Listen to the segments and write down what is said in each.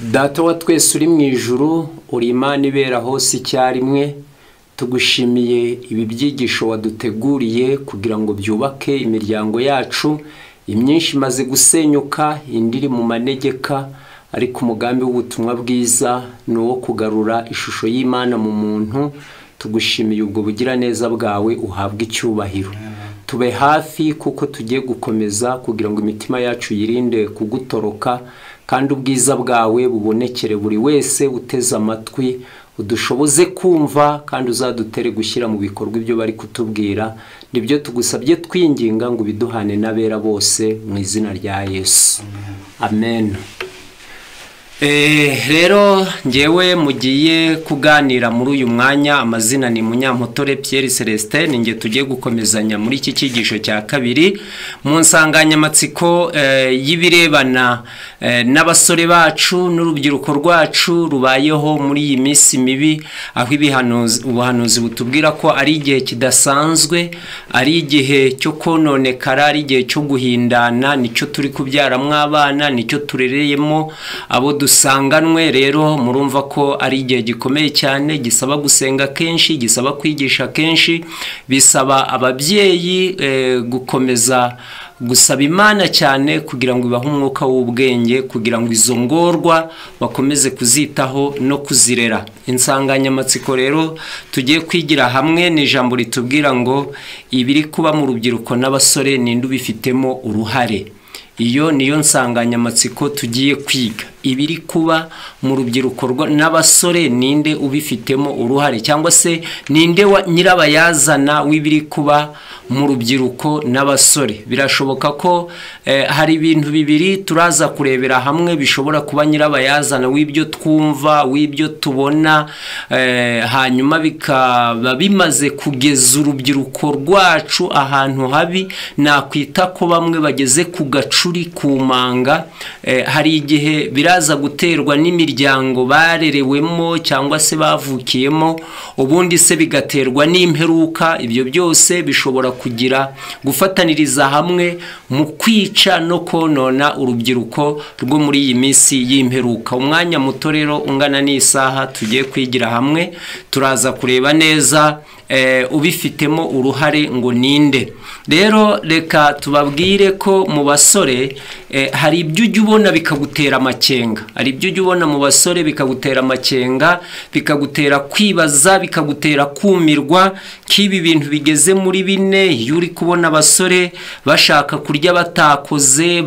Data wa twese uri mu ijuru, uri Imana ibera hose icyarimwe, tugushimiye ibi byigisho waduteguriye kugira ngo byubake imiryango yacu. Imyinshi imaze gusenyuka, indi iri mu manegeka, ariko umugambi w'ubutumwa bwiza ni uwo kugarura ishusho y'Imana mu muntu. Tugushimiye ubwo bugira neza bwawe, uhabwe icyubahiro. Tube hafi kuko tugiye gukomeza kugira ngo imitima yacu yirinde kugutoroka, kandi ubwiza bwawe bubonekere buri wese uteze amatwi, udushoboze kumva kandi uzadutere gushyira mu bikorwa ibyo bari kutubwira. Nibyo tugusabye twinginga ngo biduhane n'abera bose mu izina rya Yesu. Amen. Rero ngewe mugiye kuganira muri uyu mwanya. Amazina ni Munyampotore Pierre Celestin. Ninge tugiye gukomezanya muri iki cyigisho cya kabiri mu nsanganyamatsiko y'ibirebana n'abasore bacu n'urubyiruko rwacu rubayeho muri iyi minsi mibi, aho ubuhanuzi butubwira ko ari igihe kidasanzwe, ari igihe cyo kononekara, ari igihe cyo guhindana. Nicyo turi kubyaramwo abana, nicyo turereyemo abo dusanganwe. Rero murumva ko ari igihe gikomeye cyane, gisaba gusenga kenshi, gisaba kwigisha kenshi, bisaba ababyeyi gukomeza gusaba Imana cyane kugira ngo ibahe umwuka w'ubwenge, kugira ngo izo ngorwa bakomeze kuzitaho no kuzirera. Insanganyamatsiko rero tugiye kwigira hamwe ni ijambo ritubwira ngo ibiri kuba mu rubyiruko n'abasore ninde ubifitemo uruhare. Iyo niyo nsanganyamatsiko tugiye kwiga. Ibiri kuba mu rubyiruko n'abasore ninde ubifitemo uruhare, cyangwa se ninde nyirabayazana w'ibiri kuba mu rubyiruko n'abasore. Birashoboka ko hari ibintu bibiri turaza kurebera hamwe bishobora kuba nyirabayazana w'ibyo twumva, w'ibyo tubona, hanyuma bikaba bimaze kugeza urubyiruko rwacu ahantu habi. Nakwita ko bamwe bageze ku gacuri, ku manga. Hari igihe biraza guterwa n'imiryango barerewemo cyangwa se bavukiyemo, ubundi se bigaterwa n'imperuka. Ibyo byose bishobora kugira gufataniriza hamwe mu kwica no konona urubyiruko rwo muri iyi minsi y'imperuka. Umwanya muto rero ungana n'isaha tugiye kwigira hamwe, turaza kureba neza ubifitemo uruhare ngo ninde. Rero reka tubabwire ko mu basore hari ibyo ujya ubona bikagutera amakenga. Hari ibyo ujya ubona mu basore bikagutera amakenga, bikagutera kwibaza, bikagutera kumirwa. K'ibi bintu bigeze muri bine, iyo uri kubona abasore bashaka kurya batakoze,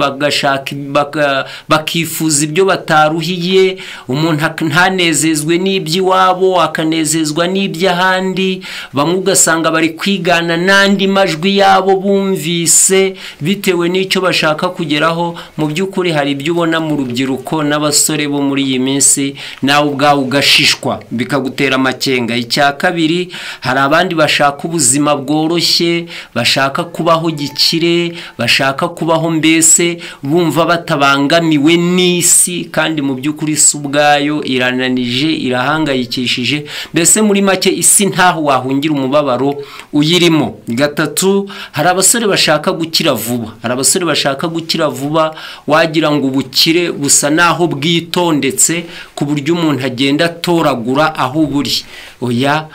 bakifuza ibyo bataruhiye, umuntu ntanezezwe n'iby'iwabo akanezezwa n'iby'ahandi. Bamwe ugasanga bari kwigana n'andi majwi yabo bumvise bitewe n'icyo bashaka kugeraho. Mu by'ukuri hari ibyo ubona mu rubyiruko n'abasore bo muri iyi minsi, nawe ubwawe ugashishwa, bikagutera amakenga. Icya kabiri, hari abandi bashaka ubuzima bworoshye, bashaka kubaho gikire, bashaka kubaho mbese bumva batabangamiwe n'isi, kandi mu by'ukuri isi ubwayo irananije, irahangayikishije. Mbese muri make isi ntaho wahungira umubabaro uyirimo. Gatatu, hari abasore bashaka gukira vuba. Hari abasore bashaka gukira vuba, wagira ngo ubukire busa naho bwitondetse ku buryo umuntu agenda atoragura aho buri. Oya,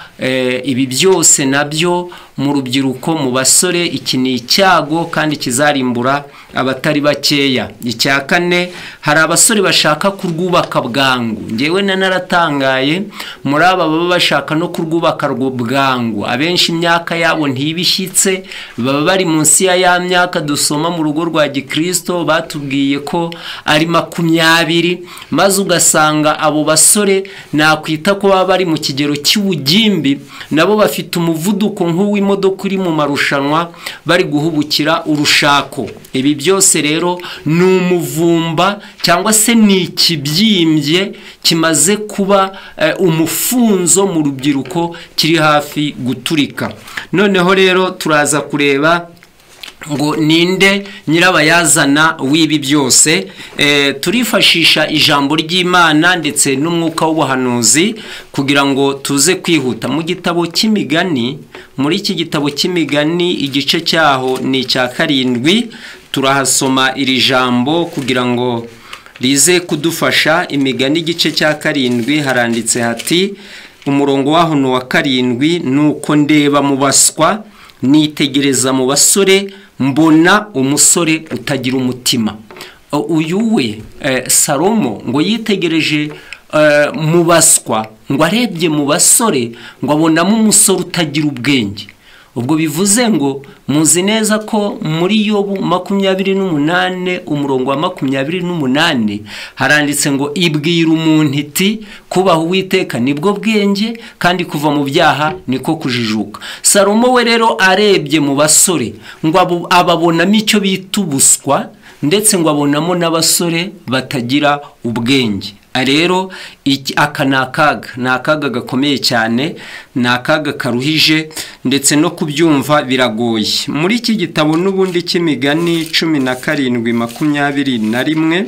ibi byose nabyo mu rubyiruko, mu basore, iki ni icyago kandi kizarimbura abatari bakeya. Icya kane, hari abasore bashaka kurwubaka bwangu. Ngewe naratangaye muri aba baba bashaka no kurwubaka bwangu. Abenshi imyaka yabo ntibishyitse, baba bari munsi ya myaka dusoma mu rugo rwa Gikristo batubwiye ko ari 20, maze ugasanga abo basore nakwita ko baba bari mu kigero cy'ubugimbi, nabo bafite umuvuduko nk'uw'imodoka iri mu marushanwa, bari guhubukira urushako. Ibi byose rero ni umuvumba cyangwa se ni ikibyimbye kimaze kuba umufunzo mu rubyiruko, kiri hafi guturika. Noneho rero turaza kureba ngo ninde nyirabayazana w'ibi byose. Turifashisha ijambo ry'Imana ndetse n'umwuka w'ubuhanuzi kugira ngo tuze kwihuta. Mu gitabo cy'Imigani, muri iki gitabo cy'Imigani igice cyaho ni icya 7, turahasoma iri jambo kugira ngo rize kudufasha. Imigani igice cya 7 haranditse hati umurongo waho ni wa 7, nuko ndeba mu baswa nitegereza mu basore mbona umusore utagira umutima. Uyu we Salomo ngo yitegereje mu baswa, ngo arebye mu basore ngo abonamo umusore utagira ubwenge. Ubwo bivuze ngo muzi neza ko muri Yobu 28 umurongo wa 28 haranditse ngo ibwira umuntu iti kubaha Uwiteka nibwo bwenge kandi kuva mu byaha niko kujijuka. Salomo we rero arebye mu basore ngo ababonamo icyo bita ubuswa, ndetse ngo abonamo n'abasore batagira ubwenge. Rero aka ni akaga gakomeye cyane, ni akaga karuhije, ndetse no kubyumva biragoye. Muri iki gitabo n'ubundi cy'imigani 17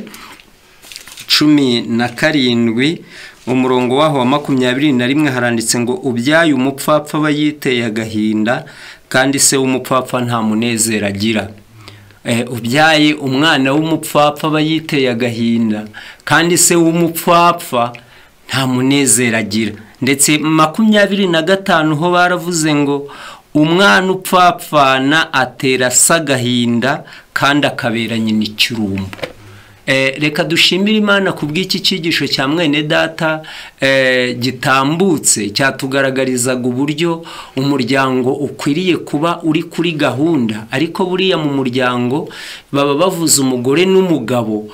umurongo waho wa 21 haranditse ngo ubyaye umupfapfa aba yiteye agahinda, kandi se w'umupfapfa nta munezero agira. Ubyaye umwana w'umupfapfa aba yiteye agahinda, kandi se w'umupfapfa nta munezero agira. Ndetse 25 ho baravuze ngo umwana upfapfana atera agahinda kandi akabera nyina ikirumbo. Reka dushimire Imana kubw'iki cyigisho cya mwene data gitambutse, cyatugaragarizaga uburyo umuryango ukwiriye kuba uri kuri gahunda. Ariko buriya mu muryango baba bavuze umugore n'umugabo,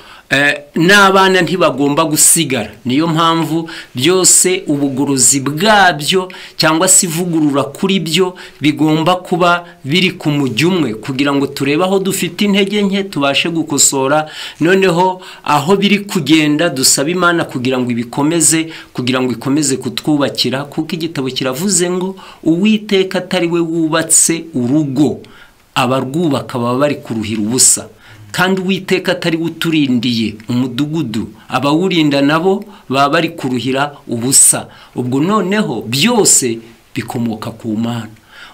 n'abana ntibagomba gusigara. Niyo mpamvu byose ubugorozi bwabyo cyangwa se ivugurura kuri byo bigomba kuba biri ku mujyi umwe, kugira ngo turebe aho dufite intege nke tubashe gukosora, noneho aho biri kugenda dusaba Imana kugira ngo ibikomeze, kugira ngo ikomeze kutwubakira, kuko igitabo kiravuze ngo Uwiteka atari we wubatse urugo, abarwubaka baba bari kuruhira ubusa. Kandi Uwiteka atari uturindiye umudugudu, abawurinda nabo baba bari kuruhira ubusa. Ubwo noneho byose bikomoka ku Mana.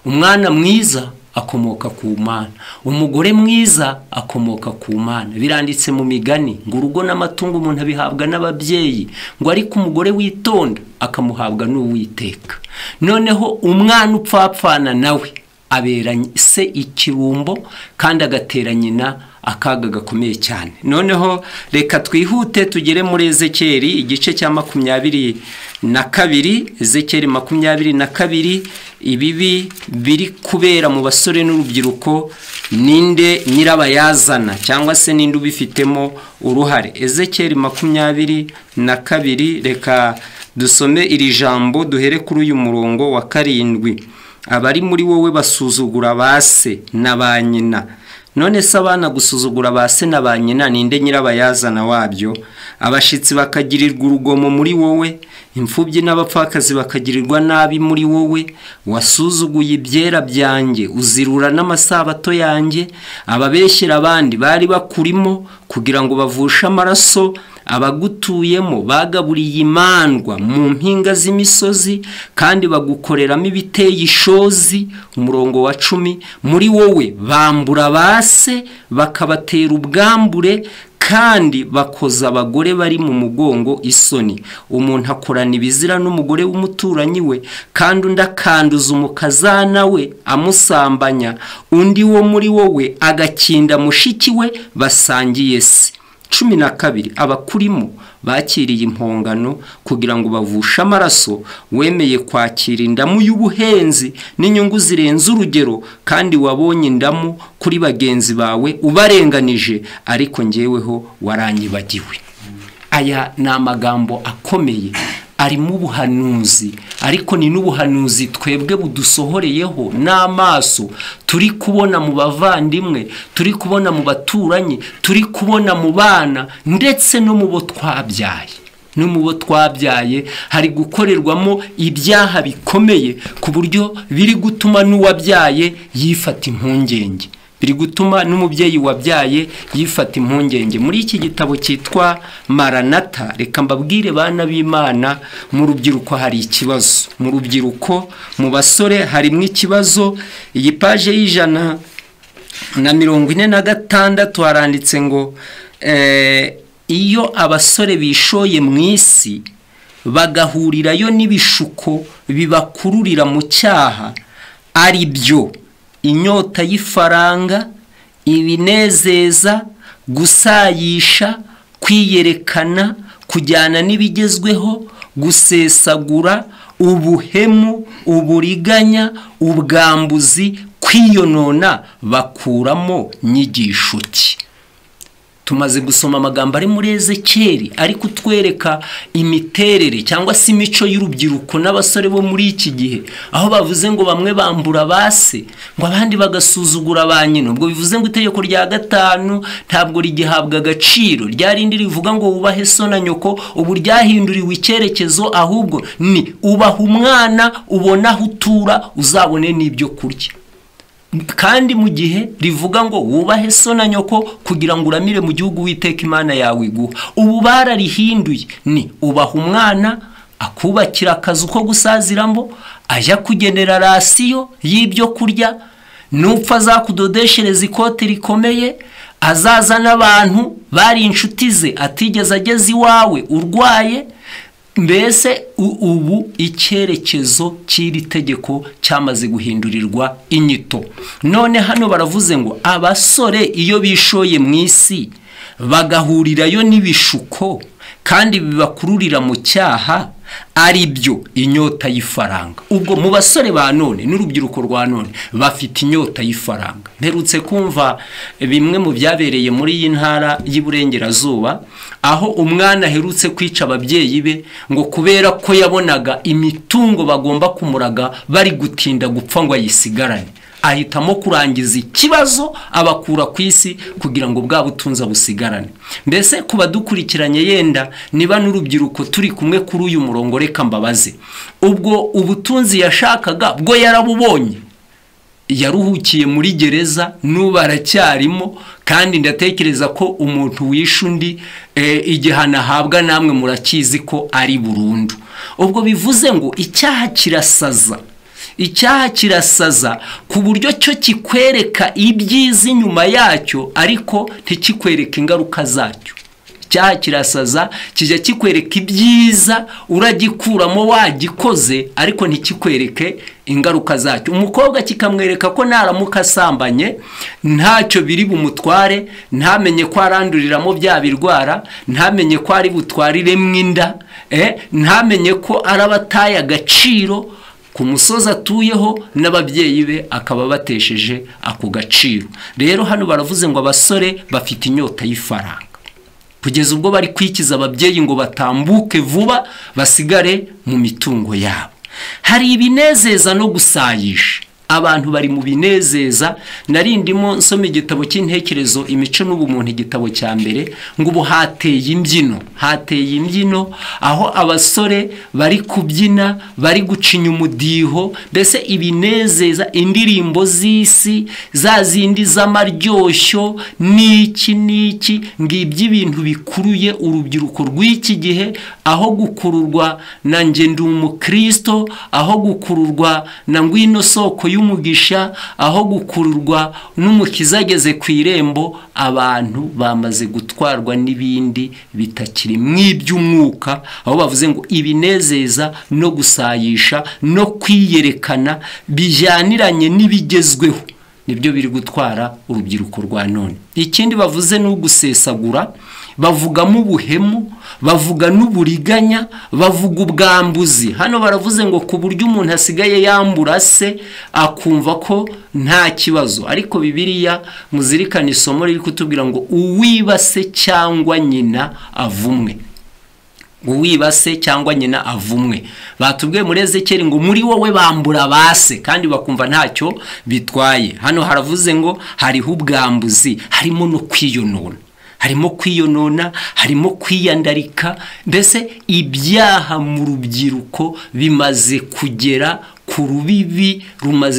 Umwana mwiza akomoka ku Mana, umugore mwiza akomoka ku Mana. Biranditse mu migani ngo urugo n'amatungo umuntu abihabwa n'ababyeyi, ngo ariko umugore witonda akamuhabwa n'Uwiteka. Noneho umwana upfapfana nawe abera se ikirumbo kandi agatera nyina akaga gakomeye cyane. Noneho reka twihute tugere muri Ezekiyeli igice cya 22, Ezekiyeli 22. Ibibi biri kubera mu basore n'urubyiruko, ninde nyirabayazana cyangwa se ninde ubifitemo uruhare? Ezekiyeli 22, reka dusome iri jambo duhere kuri uyu murongo wa 7. Abari muri wowe basuzugura base na ba nyina. None se abana gusuzugura base na ba nyina ninde nyirabayazana wabyo? Abashitsi bakagirirwa urugomo muri wowe, imfubyi n'abapfakazi bakagirirwa nabi muri wowe. Wasuzuguye ibyera byanjye, uzirura n'amasabato yanjye. Ababeshyira abandi bari bakurimo kugira ngo bavushe amaraso. Abagutuyemo bagaburiye imandwa mu mpinga z'imisozi, kandi bagukoreramo ibiteye ishozi. Umurongo wa 10, muri wowe bambura base bakabatera ubwambure, kandi bakoza abagore bari mu mugongo isoni. Umuntu akorana ibizira n'umugore w'umuturanyi we, kandi undi akanduza umukazana we amusambanya. Undi wo muri wowe agakinda mushiki we basangiye se. 12 abakurimo bakiriye impongano kugira ngo bavushe amaraso. Wemeye kwakira indamu y'ubuhenzi n'inyungu zirenze urugero, kandi wabonye indamu kuri bagenzi bawe ubarenganije, ariko njyeweho waranyibagiwe. Aya ni amagambo akomeye ari mu buhanuzi, ariko ni n'ubuhanuzi twebwe budusohoreyeho n'amaso. Turi kubona mu bavandimwe, turi kubona mu baturanyi, turi kubona mu bana, ndetse no mu bo twabyaye. No mu bo twabyaye hari gukorerwamo ibyaha bikomeye, ku buryo biri gutuma n'uwabyaye yifata impungenge, biri gutuma n'umubyeyi wabyaye yifata impungenge. Muri iki gitabo cyitwa Maranata, reka mbabwire bana b'Imana, mu rubyiruko hari ikibazo. Mu rubyiruko, mu basore harimo ikibazo. Iyi paje y'146 haranditse ngo iyo abasore bishoye mu isi bagahurirayo n'ibishuko bibakururira mu cyaha, ari byo inyota y'ifaranga, ibinezeza, gusayisha, kwiyerekana, kujyana n'ibigezweho, gusesagura, ubuhemu, uburiganya, ubwambuzi, kwiyonona, bakuramo nyigisho ki. Tumaze gusoma amagambo ari muri Ezekiyeli ari kutwereka imiterere cyangwa se imico y'urubyiruko n'abasore bo muri iki gihe, aho bavuze ngo bamwe bambura base, ngo abandi bagasuzugura ba nyina. Ubwo bivuze ngo itegeko rya 5 ntabwo rigihabwa agaciro, ryarindi rivuga ngo wubahe so na nyoko, ubu ryahinduriwe icyerekezo, ahubwo ni ubaha umwana, ubona aho utura, uzabone n'ibyo kurya. Kandi mu gihe rivuga ngo wubahe so na nyoko kugira ngo uramire mu gihugu Uwiteka Imana yawe iguha, ubu bararihinduye, ni ubaha umwana, akubakira akazu ko gusaziramo, ajya kugenera rasiyo y'ibyo kurya, nupfa azakudodeshereza ikote rikomeye, azaza n'abantu bari inshuti ze atigeze ageze iwawe urwaye. Mbese ubu icyerekezo cy'iri tegeko cyamaze guhindurirwa inyito. None hano baravuze ngo abasore iyo bishoye mu isi bagahurirayo n'ibishuko kandi bibakururira mu cyaha, ari byo inyota y'ifaranga. Ubwo mu basore ba none n'urubyiruko rwa none bafite inyota y'ifaranga. Mperutse kumva bimwe mu byabereye muri iyi ntara y'Iburengerazuba, aho umwana aherutse kwica ababyeyi be ngo kubera ko yabonaga imitungo bagomba kumuraga bari gutinda gupfa ngo ayisigarane, ahitamo kurangiza ikibazo abakura ku isi kugira ngo bwa butunza busigarane. Mbese kuba dukurikiranye yenda niba n'urubyiruko turi kumwe kuri uyu murongo, reka mbabaze, ubwo ubutunzi yashakaga bwo yarabubonye? Yaruhukiye muri gereza, n'ubu aracyarimo, kandi ndatekereza ko umuntu wishe undi igihano ahabwa namwe murakizi ko ari burundu. Ubwo bivuze ngo icyaha kirasaza, icyaha kirasaza ku buryo cyo kikwereka ibyiza inyuma yacyo ariko ntikikwereka ingaruka zacyo. Icyaha kirasaza, kijya kikwereka ibyiza uragikuramo wagikoze ariko ntikikwereke ingaruka zacyo. Umukobwa kikamwereka ko naramuka asambanye ntacyo biri bumutware, ntamenye ko aranduriramo bya birwara, ntamenye ko ari butwariremo inda, ntamenye ko arabataye agaciro ku musozi atuyeho n'ababyeyi be akaba batesheje ako gaciro. Rero hano baravuze ngo abasore bafite inyota y'ifaranga, kugeza ubwo bari kwikiza ababyeyi ngo batambuke vuba basigare mu mitungo yabo. Hari ibinezeza no gusayisha, abantu bari mu binezeza. Narindimo nsoma igitabo cy'intekerezo imico n'ubumuntu, igitabo cya mbere, ngo ubu hateye imbyino, aho abasore bari kubyina, bari gucinya umudiho, mbese ibinezeza, indirimbo z'isi, za zindi z'amaryoshyo, niki ngibyo ibintu bikuruye urubyiruko rw'iki gihe, aho gukururwa na nge ndi umukristo, aho gukururwa na ngwino soko y'umugisha, aho gukururwa n'umukiza ageze ku irembo. Abantu bamaze gutwarwa n'ibindi bitakiri mw'iby'umwuka, aho bavuze ngo ibinezeza no gusayisha no kwiyerekana bijyaniranye n'ibigezweho nibyo biri gutwara urubyiruko rwa none. Ikindi bavuze no gusesagura, bavugamo ubuhemu, bavuga n'uburiganya, bavuga ubwambuzi. Hano baravuze ngo ku buryo umuntu asigaye yambura se akumva ko nta kibazo, ariko Bibiliya muzirikana isomo riri kutubwira ngo uwibase cyangwa nyina avumwe. Uwibase cyangwa nyina avumwe. Batubwiye muri Ezekiyeli ngo muri wowe bambura base kandi bakumva ntacyo bitwaye. Hano haravuze ngo hariho ubwambuzi, harimo no kwiyonona, harimo kwiyandarika. Mbese ibyaha mu rubyiruko bimaze kugera ku rubibi,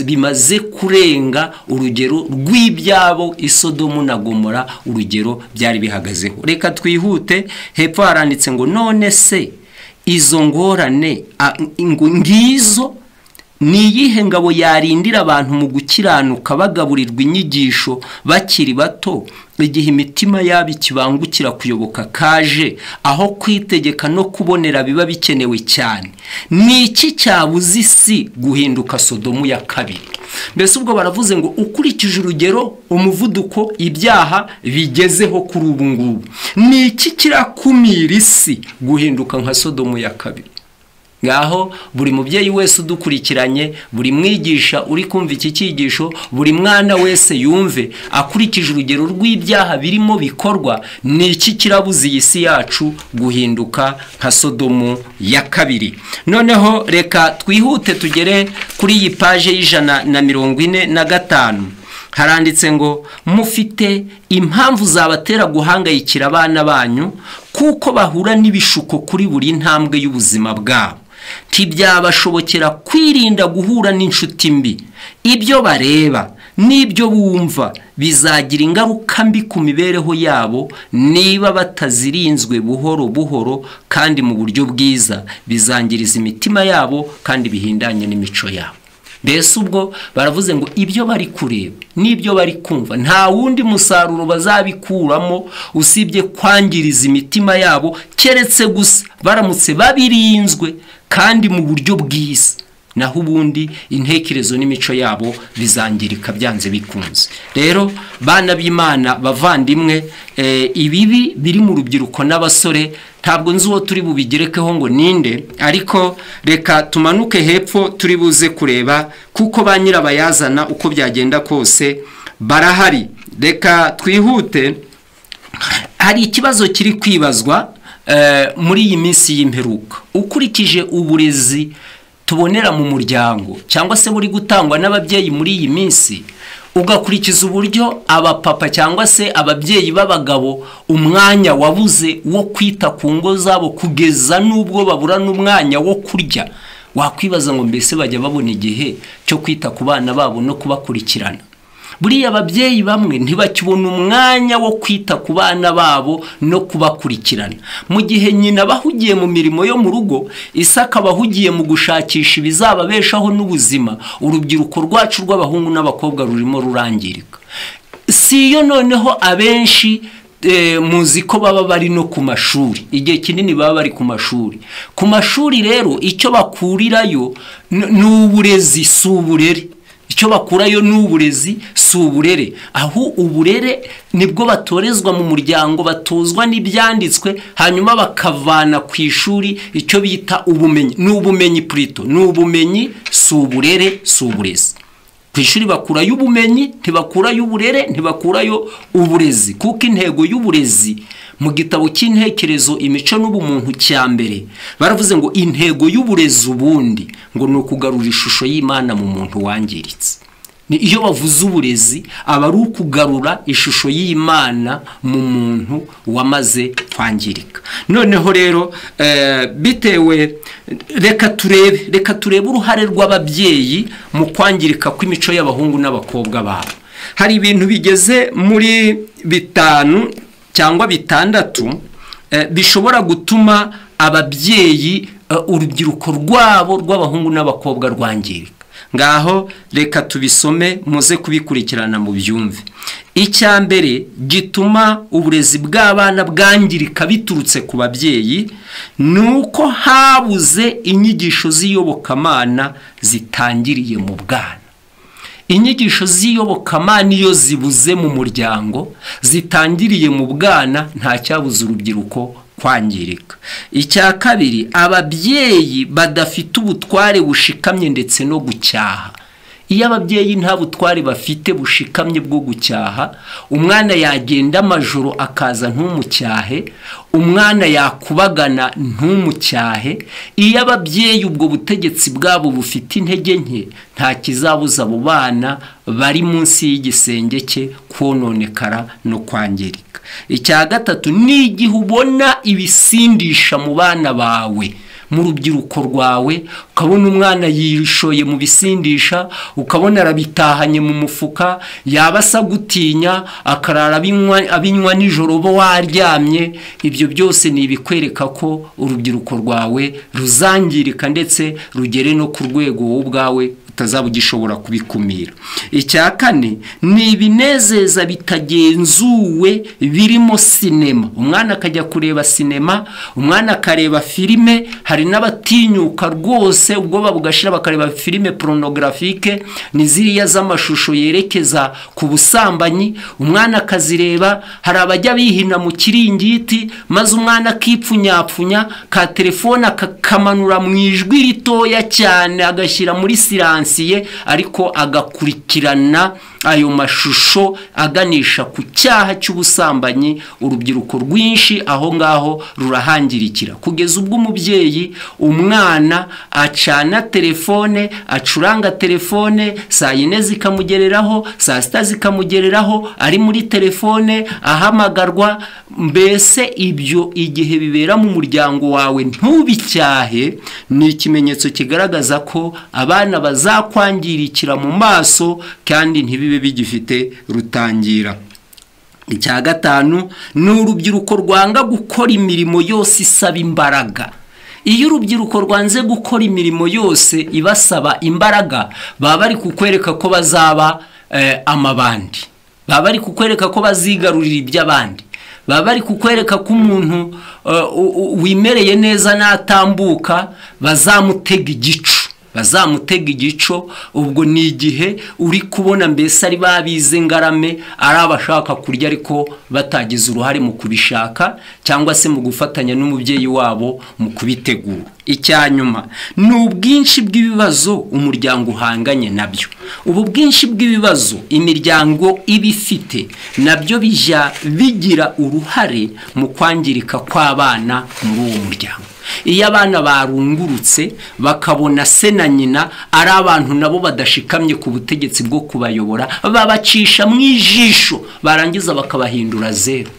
bimaze kurenga urugero rw'ibyabo Isodomu na Gomora urugero byari bihagazeho. Reka twihute, hepfo haranditse ngo none se izo ngorane ngizo ni iyihe ngabo yarindira abantu mu gukiranuka bagaburirwa inyigisho bakiri bato igihe imitima yabo ikibangukira kuyoboka kaje aho kwitegeka no kubonera biba bikenewe cyane? Ni iki cyabuze isi guhinduka Sodomu ya kabiri? Mbese ubwo baravuze ngo ukurikije urugero umuvuduko ibyaha bigezeho kuri ubu ngubu, ni iki kirakumira isi guhinduka nka Sodomu ya kabiri? Ngaho buri mubyeyi wese udukurikiranye, buri mwigisha uri kumva iki cyigisho, buri mwana wese yumve akurikije urugero rw'ibyaha birimo bikorwa, ni iki kirabuza iyi si yacu guhinduka nka Sodomu ya kabiri? Noneho reka twihute tugere kuri iyi paje y'145. haranditse ngo mufite impamvu zabatera guhangayikira abana banyu kuko bahura n'ibishuko kuri buri ntambwe y'ubuzima bwabo. Ntibyabashobokera kwirinda guhura n'inshuti mbi. Ibyo bareba n'ibyo bumva bizagira ingaruka mbi ku mibereho yabo niba batazirinzwe buhoro buhoro kandi mu buryo bwiza, bizangiriza imitima yabo kandi bihindanye n'imico yabo. Mbese ubwo baravuze ngo ibyo bari kureba n'ibyo bari kumva nta wundi musaruro bazabikuramo usibye kwangiriza imitima yabo, keretse gusa baramutse babirinzwe kandi mu buryo bwiza, naho ubundi intekerezo n'imico yabo bizangirika byanze bikunze. Rero bana b'Imana bavandimwe, ibibi biri mu rubyiruko n'abasore ntabwo nzi uwo turi bubigerekeho ngo ninde, ariko reka tumanuke hepfo turi buze kureba kuko ba nyirabayazana uko byagenda kose barahari. Reka twihute. Hari ikibazo kiri kwibazwa muri iyi minsi y'imperuka. Ukurikije uburezi tubonera mu muryango cyangwa se buri gutangwa n'ababyeyi muri iyi minsi, ugakurikiza uburyo abapapa cyangwa se ababyeyi b'abagabo umwanya wabuze wo kwita ku ngo zabo kugeza n'ubwo babura n'umwanya wo kurya, wakwibaza ngo mbese bajya babona igihe cyo kwita ku bana babo no kubakurikirana? Buriya ababyeyi bamwe ntibakibona umwanya wo kwita ku bana babo no kubakurikirana. Mu gihe nyina bahugiye mu mirimo yo mu rugo, Isaka bahugiye mu gushakisha ibizababeshaho n'ubuzima, urubyiruko rwacu rw'abahungu n'abakobwa rurimo rurangirika. Si yo noneho abenshi muzi ko baba bari no ku mashuri, igihe kinini baba bari ku mashuri. Ku mashuri rero icyo bakurirayo ni uburezi, si uburere. Icyo bakurayo ni uburezi, si uburere. Aho uburere nibwo batorezwa mu muryango, batozwa n'ibyanditswe, hanyuma bakavana ku ishuri icyo bita ubumenyi. Ni ubumenyi plutôt, ni ubumenyi, si uburere, si uburezi. Ku ishuri bakurayo ubumenyi, ntibakurayo uburere, ntibakurayo uburezi. Kuko intego y'uburezi mu gitabo cy'intekerezo imico n'ubumuntu cya mbere baravuze ngo intego y'uburezi ubundi ngo ni ukugarura ishusho y'Imana mu muntu wangiritse. Ni iyo bavuze uburezi aba ari ukugarura ishusho y'Imana mu muntu wamaze kwangirika. Noneho rero bitewe, reka turebe uruhare rw'ababyeyi mu kwangirika kw'imico y'abahungu n'abakobwa babo. Hari ibintu bigeze muri 5 cyangwa 6 bishobora gutuma ababyeyi urubyiruko rwabo rw'abahungu n'abakobwa rwangirika. Ngaho reka tubisome muze kubikurikirana mu byumve. Icya mbere gituma uburezi bw'abana bwangirika biturutse ku babyeyi nuko habuze inyigisho z'iyobokamana zitangiriye mu bwana. Inyigisho z'iyobokamana iyo zibuze mu muryango, zitangiriye mu bwana, nta cyabuza urubyiruko kwangirika. Icya kabiri, ababyeyi badafite ubutware bushikamye ndetse no gucyaha. Iyo ababyeyi nta butware bafite bushikamye bwo gucyaha, umwana yagenda amajoro akaza ntumucyahe, umwana yakubagana ntumucyahe. Iyo ababyeyi ubwo butegetsi bwabo bufite intege nke, nta kizabuza abo bana bari munsi y'igisenge cye kononekara no kwangirika. Icya gatatu, ni igihe ubona ibisindisha mu bana bawe, mu rubyiruko rwawe, ukabona umwana yishoye mu bisindisha, ukabona arabitahanye mu mufuka, yaba asa gutinya akarara abinywa nijoro bo waryamye. Ibyo byose ni ibikwereka ko urubyiruko rwawe ruzangirika ndetse rugere no ku rwego wowe ubwawe utazaba ugishobora kubikumira. Icya kane ni ibinezeza bitagenzuwe birimo sinema. Umwana akajya kureba sinema, umwana akareba filime. Hari n'abatinyuka rwose ubwoba bugashira bakareba filime pornographique, ni ziriya z'amashusho yerekeza ku busambanyi. Umwana akazireba. Hari abajya bihina mu kiringiti maze umwana akipfunyapfunya ka telefone akamanura mu ijwi ritoya cyane agashyira muri silence, ariko agakurikirana ayo mashusho aganisha ku cyaha cy'ubusambanyi. Urubyiruko rwinshi aho ngaho rurahangirikira kugeza ubwo umubyeyi umwana acana telefone, acuranga telefone, saa yine zikamugereraho, saa sita zikamugereraho, ari muri telefone ahamagarwa. Mbese ibyo igihe bibera mu muryango wawe ntubicyahe, ni ikimenyetso kigaragaza ko abana bazakwangirikira mu maso kandi ntibibe bigifite rutangira. Icya gatanu ni urubyiruko rwanga gukora imirimo yose isaba imbaraga. Iyo urubyiruko rwanze gukora imirimo yose ibasaba imbaraga, baba bari kukwereka ko bazaba amabandi, baba bari kukwereka ko bazigarurira iby'abandi, baba bari kukwereka ko umuntu wimereye neza natambuka bazamutega igico. Ubwo ni igihe uri kubona mbese ari babize ngarame, ari abashaka kurya ariko batagize uruhare mu kubishaka cyangwa se mu gufatanya n'umubyeyi wabo mu kubitegura. Icyanyuma ni ubwinshi bw'ibibazo umuryango uhanganye nabyo. Ubu bwinshi bw'ibibazo imiryango ibifite nabyo bijya bigira uruhare mu kwangirika kw'abana muri uwo muryango. Iyo abana barungurutse bakabona se na nyina ari abantu nabo badashikamye ku butegetsi bwo kubayobora, babacisha mu ijisho barangiza bakabahindura zero.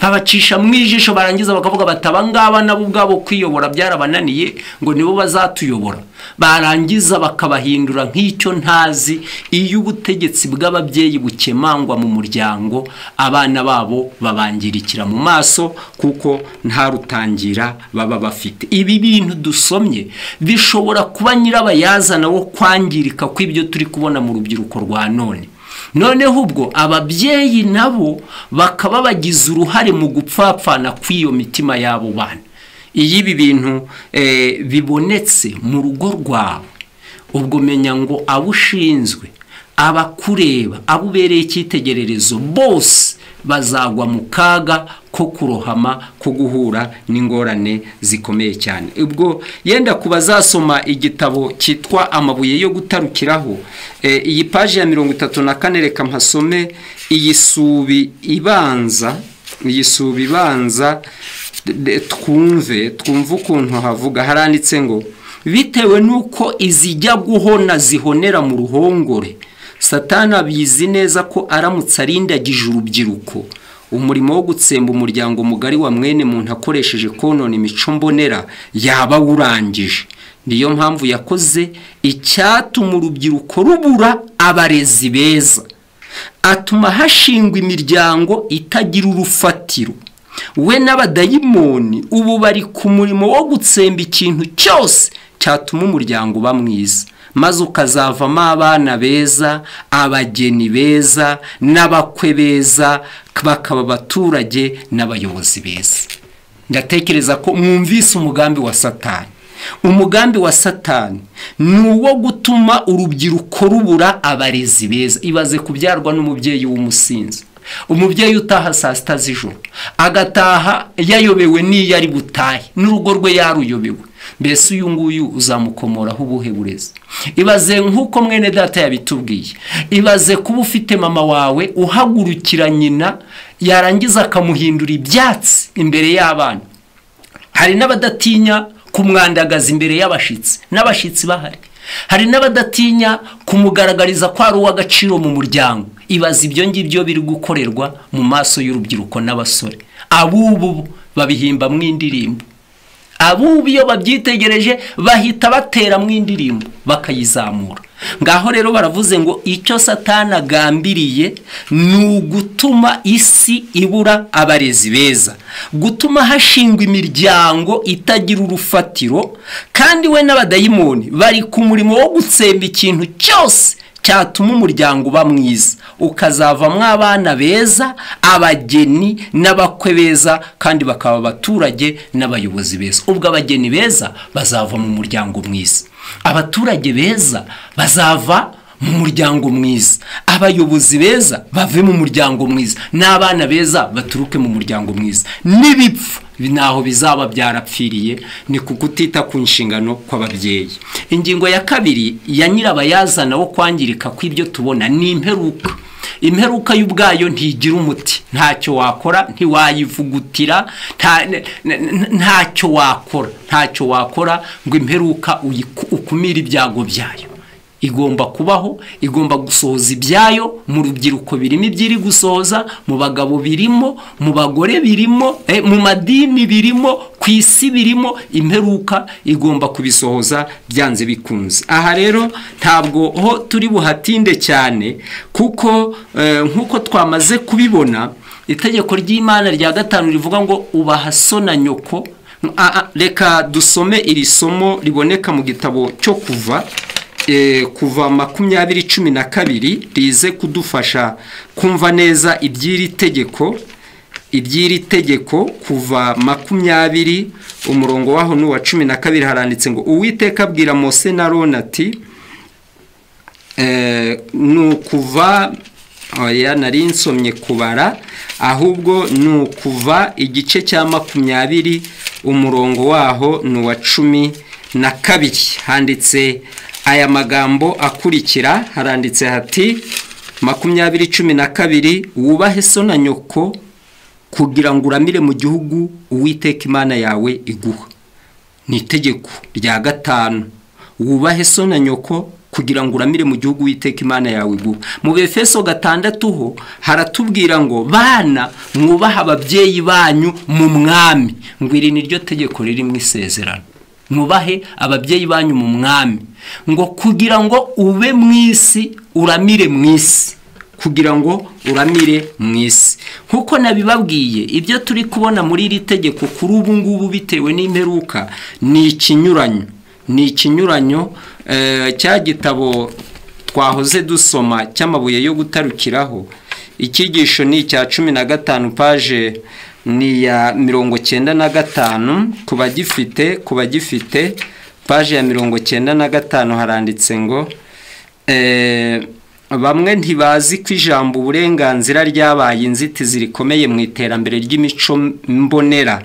Babacisha mu ijisho barangiza bakavuga batabangaba nabo ubwabo kwiyobora byarabananiye ngo nibo bazatuyobora. Barangiza bakabahindura nk'icyo ntazi. Iyo ubutegetsi bw'ababyeyi bukemangwa mu muryango, abana babo babangirikira mu maso kuko nta rutangira baba bafite. Ibi bintu dusomye bishobora kuba nyirabayazana wo kwangirika kw'ibyo turi kubona mu rubyiruko rwa none. Noneho ubwo ababyeyi nabo bakaba bagize uruhare mu gupfapfana kw'iyo mitima yabo bana. Iyo ibi bintu bibonetse mu rugo rwawe, ubwo menya ngo abushinzwe, abakureba, abubereye icyitegererezo bose bazagwa mu kaga ko kurohama, ko guhura n'ingorane zikomeye cyane. Ubwo yenda kubazasoma igitabo cyitwa Amabuye yo gutarukiraho, iyi paji ya 34 reka mpasome iyi subi ibanza twumve ukuntu havuga. Haranditse ngo bitewe nuko izijya guhona zihonera mu ruhongore, Satani abizi neza ko aramutse arindagije urubyiruko umurimo wo gutsemba umuryango mugari wa mwene muntu akoresheje konona imico mbonera yaba urangije. Niyo mpamvu yakoze icyatuma urubyiruko rubura abarezi beza, atuma hashingwa imiryango itagira urufatiro. We n'abadayimoni ubu bari ku murimo wo gutsemba ikintu cyose cyatuma umuryango uba mwiza, maze ukazavamo abana beza, abageni beza, n'abakwe beza, bakaba abaturage n'abayobozi beza. Ndatekereza ko mwumvise umugambi wa Satani. Umugambi wa Satani ni uwo gutuma urubyiruko rubura abarezi beza. Ibaze kubyarwa n'umubyeyi w'umusinzi, umubyeyi utaha saa sita z'ijoro, agataha yayobewe n'iyo ari butahe, n'urugo rwe yaruyobewe. Mbese uyu nguyu uzamukomoraho ubuhe burezi? Ibaze nk'uko mwene data yabitubwiye, ibaze kuba ufite mama wawe uhagurukira nyina yarangiza akamuhindura ibyatsi imbere y'abana. Hari n'abadatinya kumwandagaza imbere y'abashitsi, n'abashitsi bahari. Hari n'abadatinya kumugaragariza ko ari uw'agaciro mu muryango. Ibaze ibyo ngibyo biri gukorerwa mu maso y'urubyiruko n'abasore. Abubu babihimba mu indirimbo, abubu iyo babyitegereje bahita batera mu indirimbo bakayizamura. Ngaho rero baravuze ngo icyo Satani agambiriye ni ugutuma isi ibura abarezi beza, gutuma hashingwa imiryango itagira urufatiro, kandi we n'abadayimoni bari ku murimo wo gutsemba ikintu cyose cyatuma umuryango uba mwiza, ukazavamo abana beza, abageni n'abakwe beza, kandi bakaba abaturage n'abayobozi beza. Ubwo abageni beza bazava mu muryango mwiza, abaturage beza bazava mu muryango mwiza, abayobozi beza bave mu muryango mwiza, n'abana beza baturuke mu muryango mwiza. N'ibipfu naho bizaba byarapfiriye ni kukutita ku nshingano kw'ababyeyi. Ingingo ya kabiri ya nyirabayazana wo kwangirika kw'ibyo tubona ni imperuka. Imperuka y'ubwayo ntigira umuti, ntacyo wakora, ntiwayivugutira, ntacyo wakora ngo imperuka ukumire ibyago byayo. Igomba kubaho, igomba gusohoza ibyayo. Mu rubyiruko birimo ibyiri gusohoza, mu bagabo birimo, mu bagore birimo, mu madini birimo, ku isi birimo. Imperuka igomba kubisohoza byanze bikunze. Aha rero ntabwo ho turi buhatinde cyane, kuko nkuko twamaze kubibona, itegeko ry'Imana rya 5 rivuga ngo ubaha so na nyoko. Reka dusome iri somo riboneka mu gitabo cyo kuva 20:12 rize kudufasha kumva neza iby'iri tegeko. Kuva 20 umurongo waho n'uwa 12 haranditse ngo Uwiteka abwira Mose na Aroni ati, nukuva oya nari nsomye kubara, ahubwo nukuva igice cya 20 umurongo waho n'uwa 12 handitse aya magambo akurikira. Haranditse hati 20:12 wubahe so na nyoko kugira ngo uramire mu gihugu Uwiteka Imana yawe iguha. Ni itegeko rya 5, wubahe so na nyoko kugira ngo uramire mu gihugu Uwiteka Imana yawe iguha. Mu Efeso 6 ho haratubwira ngo bana mwubaha ababyeyi banyu mu mwami. Ngo iri ni ryo tegeko riri mu isezerano, mwubahe ababyeyi banyu mu mwami, ngo kugira ngo ube mwisi uramire mwisi, kugira ngo uramire mwisi. Nkuko nabibabwiye, ibyo turi kubona muri iri tegeko kuri ubu ngubu bitewe n'imperuka ni ikinyuranyo. Cya gitabo twahoze dusoma cy'amabuye yo gutarukiraho, icyigisho ni icya 15 page ni ya 95. kuba gifite page ya 95 haranditse ngo bamwe ntibazi ko ijambo uburenganzira ryabaye inzitizi rikomeye mu iterambere ry'imico mbonera.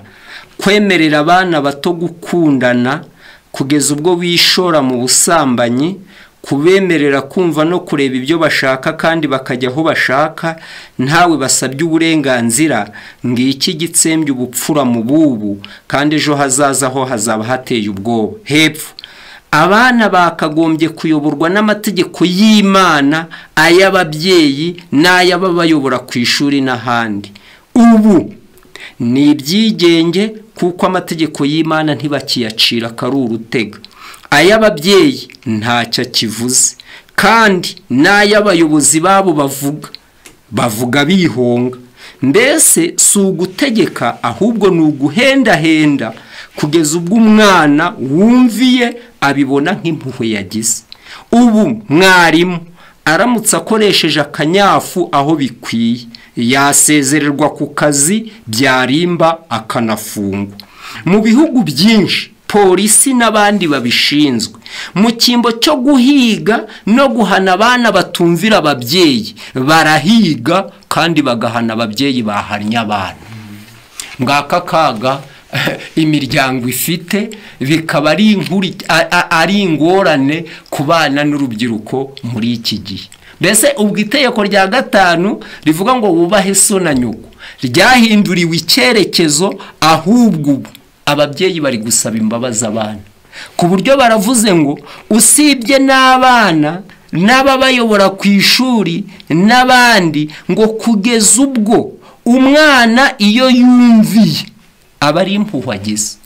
Kwemerera abana bato gukundana kugeza ubwo bishora mu busambanyi, kubemerera kumva no kureba ibyo bashaka kandi bakajya aho bashaka ntawe basabye uburenganzira, ngiki gitsembye ubupfura mu bubu, kandi ejo hazaza ho hazaba hateye ubwoba. Hepfo abana bakagombye kuyoborwa n'amategeko y'Imana, ay'ababyeyi n'ay'ababayobora ku ishuri n'ahandi. Ubu ni ibyigenge kuko amategeko y'Imana ntibakiyacira karurutega. Ay'ababyeyi ntacyo kivuze, kandi n'ay'abayobozi babo bavuga bihonga. Mbese si ugutegeka, ahubwo ni uguhendahenda kugeza ubwo umwana wumviye abibona nk'impuhwe yagize. Ubu mwarimu aramutse akoresheje akanyafu aho bikwiye, yasezererwa ku kazi byarimba akanafungwa. Mu bihugu byinshi polisi n'abandi babishinzwe mu cyimbo cyo guhiga no guhana abana batumvira ababyeyi, barahiga kandi bagahana ababyeyi bahannye abana. Ngaka kaga imiryango ifite, bikaba ari ingorane ku bana n'urubyiruko muri iki gihe. Mbese ubwo itegeko rya 5 rivuga ngo wubahe so na nyoko ryahinduriwe icyerekezo, ahubwo ubu ababyeyi bari gusaba imbabazi abana, ku buryo baravuze ngo usibye n'abana n'ababayobora ku ishuri n'abandi, ngo kugeza ubwo umwana iyo yumviye aba ari impuhwe agize.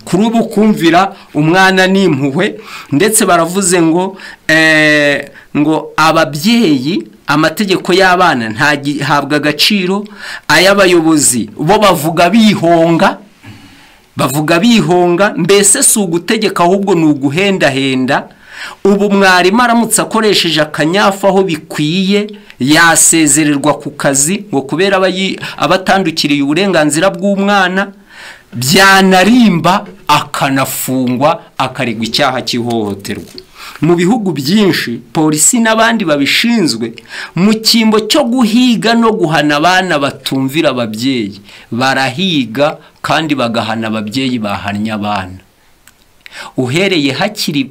kuri ubu kumvira umwana n'impuhwe, ndetse baravuze ngo ababyeyi amategeko y'abana ntahabwa agaciro, ay'abayobozi bo bavuga bihonga, mbese si ugutegeka ahubwo ni uguhendahenda. ubu mwarimu aramutse akoresheje akanyafu aho bikwiye yasezererwa ku kazi ngo kubera abatandukiriye uburenganzira bw'umwana, byanarimba akanafungwa akaregwa icyaha cy'ihohoterwa. mu bihugu byinshi polisi n'abandi babishinzwe mu cyimbo cyo guhiga no guhana abana batumvira ababyeyi barahiga kandi bagahana ababyeyi bahannye abana. uhereye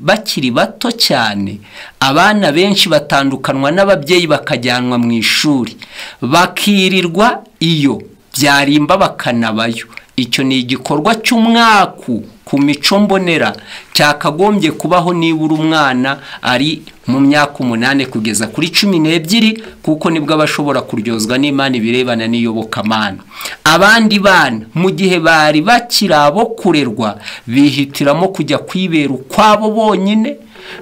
bakiri bato cyane abana benshi batandukanwa n'ababyeyi bakajyanwa mu ishuri bakirirwa iyo byarimba bakanabayo. icyo ni igikorwa cy'umwaku ku mico mbonera cyakagombye kubaho nibura umwana ari mu myaka 8 kugeza kuri 12 kuko nibwo abashobora kuryozwa n'Imana ibirebana n'iyobokamana. abandi bana mu gihe bari bakiri abo kurerwa bihitiramo kujya kwibera ukwabo bonyine,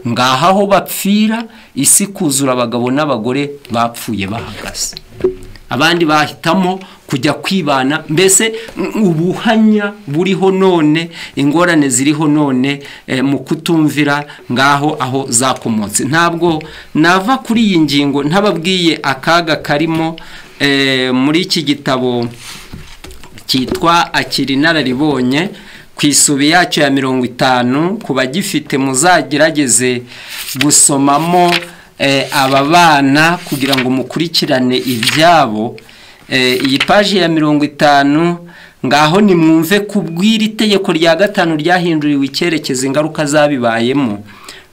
ngaha aho bapfira isi kuzura abagabo n'abagore bapfuye bahagaze. abandi bahitamo kujya kwibana, mbese ubuhanya buriho none, ingorane ziriho none mu kutumvira ngaho aho zakomotse. ntabwo nava kuri iyi ngingo ntababwiye akaga karimo muri iki gitabo cyitwa Akiri Inararibonye ku isubi yacyo ya 50. kuba gifite muzagerageze gusomamo aba bana kugira ngo mukurikirane ibyabo. iyi paji ya 50 ngaho nimwumve kubwira itegeko rya 5 ryahinduriwe icyerekezo ingaruka zabibayemo.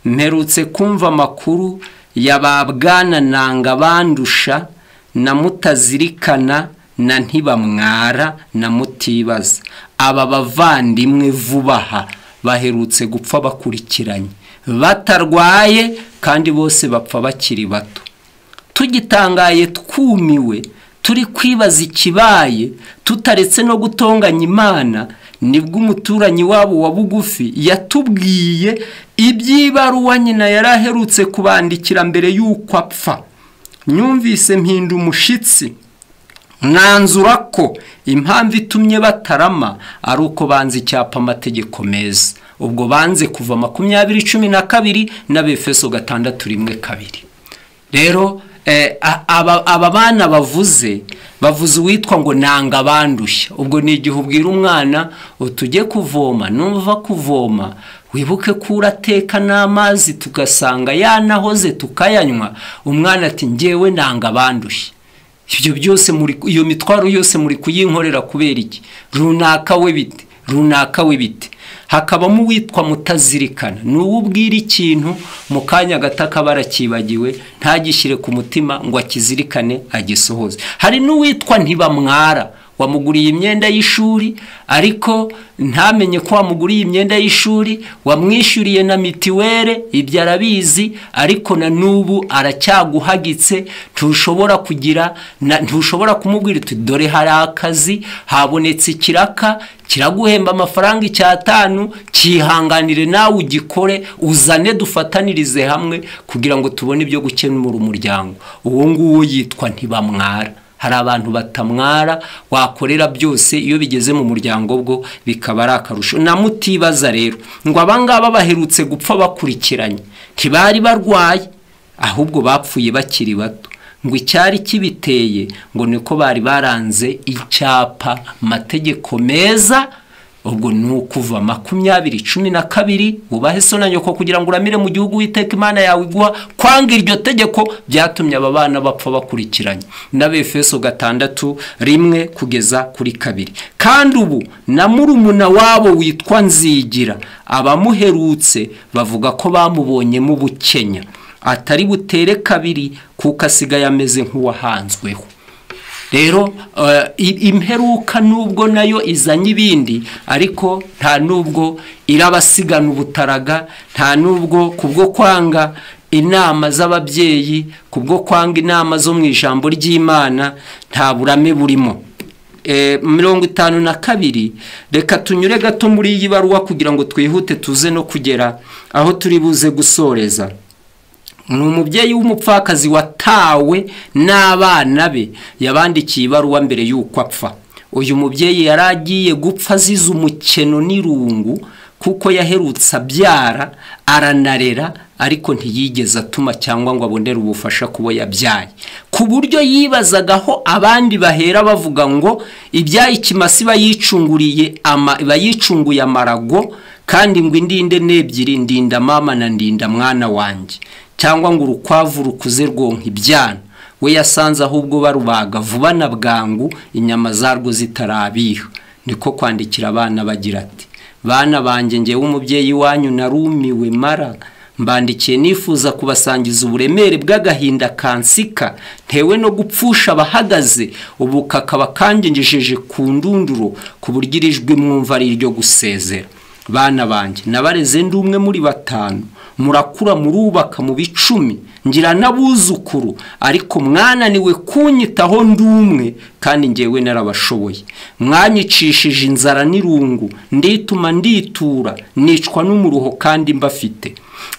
mperutse kumva amakuru y'ababwana nanga bandusha na Mutazirikana na Ntibamwara na Mutibaza. aba bavandimwe vubaha baherutse gupfa bakurikiranye batarwaye kandi bose bapfa bakiri bato. tugitangaye twumiwe turi kwibaza ikibaye tutaretse no gutonganya Imana, nibwo umuturanyi wabo wa bugufi yatubwiye ibyibaruwa nyina yaraherutse kubandikira mbere y'uko apfa. nyumvise mpinda umushitsi nanzura ko impamvu itumye batarama ari uko banze icyapa amategeko meza. ubwo banze kuva 20:12 n'Abefeso 6:1-2. rero aba bana bavuze uwitwa ngo nanga bandushya. ubwo ni igihe ubwira umwana utujye kuvoma, numva kuvoma wibuke kurateka n'amazi tugasanga yanahoze tukayanywa. umwana ati ngewe nanga bandushya. ibyo byose iyo mitwaro yose muri kuyinkorera kubera iki? runaka we bite. hakabamo uwitwa Mutazirikana, n'uwubwira ikintu mu kanya gataka barakibagiwe ntagishyire ku mutima ngo akizirikane agisohoze. hari n'uwitwa Ntibamwara wamuguriye imyenda y'ishuri ariko ntamenye ko wamuguriye imyenda y'ishuri, wamwishyuriye na mitiwere, ibyo arabizi ariko na nubu aracyaguhagitse. ntushobora kumubwira uti dore hari akazi habonetse ikiraka kiraguhemba amafaranga 5 kihanganire nawe ugikore uzane dufatanirize hamwe kugira ngo tubone ibyo gukemura umuryango. uwo nguwo yitwa Ntibamwara. hari abantu batamwara wakorera byose iyo bigeze mu muryango bwo bikaba ari akarusho. na Mutibaza rero ngo abangaba baherutse gupfa bakurikiranye, ntibari barwaye ahubwo bapfuye bakiri bato. ngo icyari kibiteye ngo niko bari baranze icyapa amategeko meza. ubwo nukuva 20:12 ubahe so na nyoko kugira ngo uramire mu gihugu witeka Imana yawe iguha. kwanga iryo tegeko byatumye aba bana bapfa bakurikiranye. n'Abefeso 6:1-2. kandi ubu na murumuna wabo witwa Nzigira abamuherutse bavuga ko bamubonye mu bukenya atari butere kabiri kuko asigaye ameze nk'uwahanzweho. rero imperuka nubwo nayo izanye ibindi ariko nta nubwo irabasigana ubutaraga, nta nubwo kubwo kwanga inama z'ababyeyi, kubwo kwanga inama zo mu ijambo ry'Imana nta burame burimo. 52. Reka tunyure gato muri iyi baruwa kugira ngo twihute tuze no kugera aho turi buze gusoreza. Ni umubyeyi w'umupfakazi watawe n'abana be yabandikiye ibaruwa mbere y'uko apfa. Uyu mubyeyi yaragiye gupfa azize umukeno n'irungu kuko yaherutse abyara aranarera, ariko ntiyigeze atuma cyangwa ngo abonere ubufasha kubo yabyaye, ku buryo yibazagaho abandi bahera bavuga ngo ibyaye ikimasi bayicunguye amarago, kandi ngo indinde n'ebyiri, ndinda mama na ndinda mwana wanjye, cyangwa ngo urukwavu rukuze rwonka ibyana. We yasanze ahubwo barubaga vuba na bwangu inyama zarwo zitarabiha. Niko kwandikira abana bagira ati, bana banjye ngewe umubyeyi wanyu narumiwe mara, mbandikiye nifuza kubasangiza uburemere bw'agahinda kansika ntewe no gupfusha abahagaze, ubu kakaba kangenjeje ku ndunduro ku buryo irijwi mwumva ari iryo gusezera. Bana banjye nabareze ndi umwe muri 5, murakura murubaka mu 10, ngira nabuzukuru, ariko mwananiwe kunyitaho ndumwe, kandi ngewe narabashoboye. Mwanyicishije inzara n'irungu, ndituma nditura, nicwa n'umuruho kandi mbafite.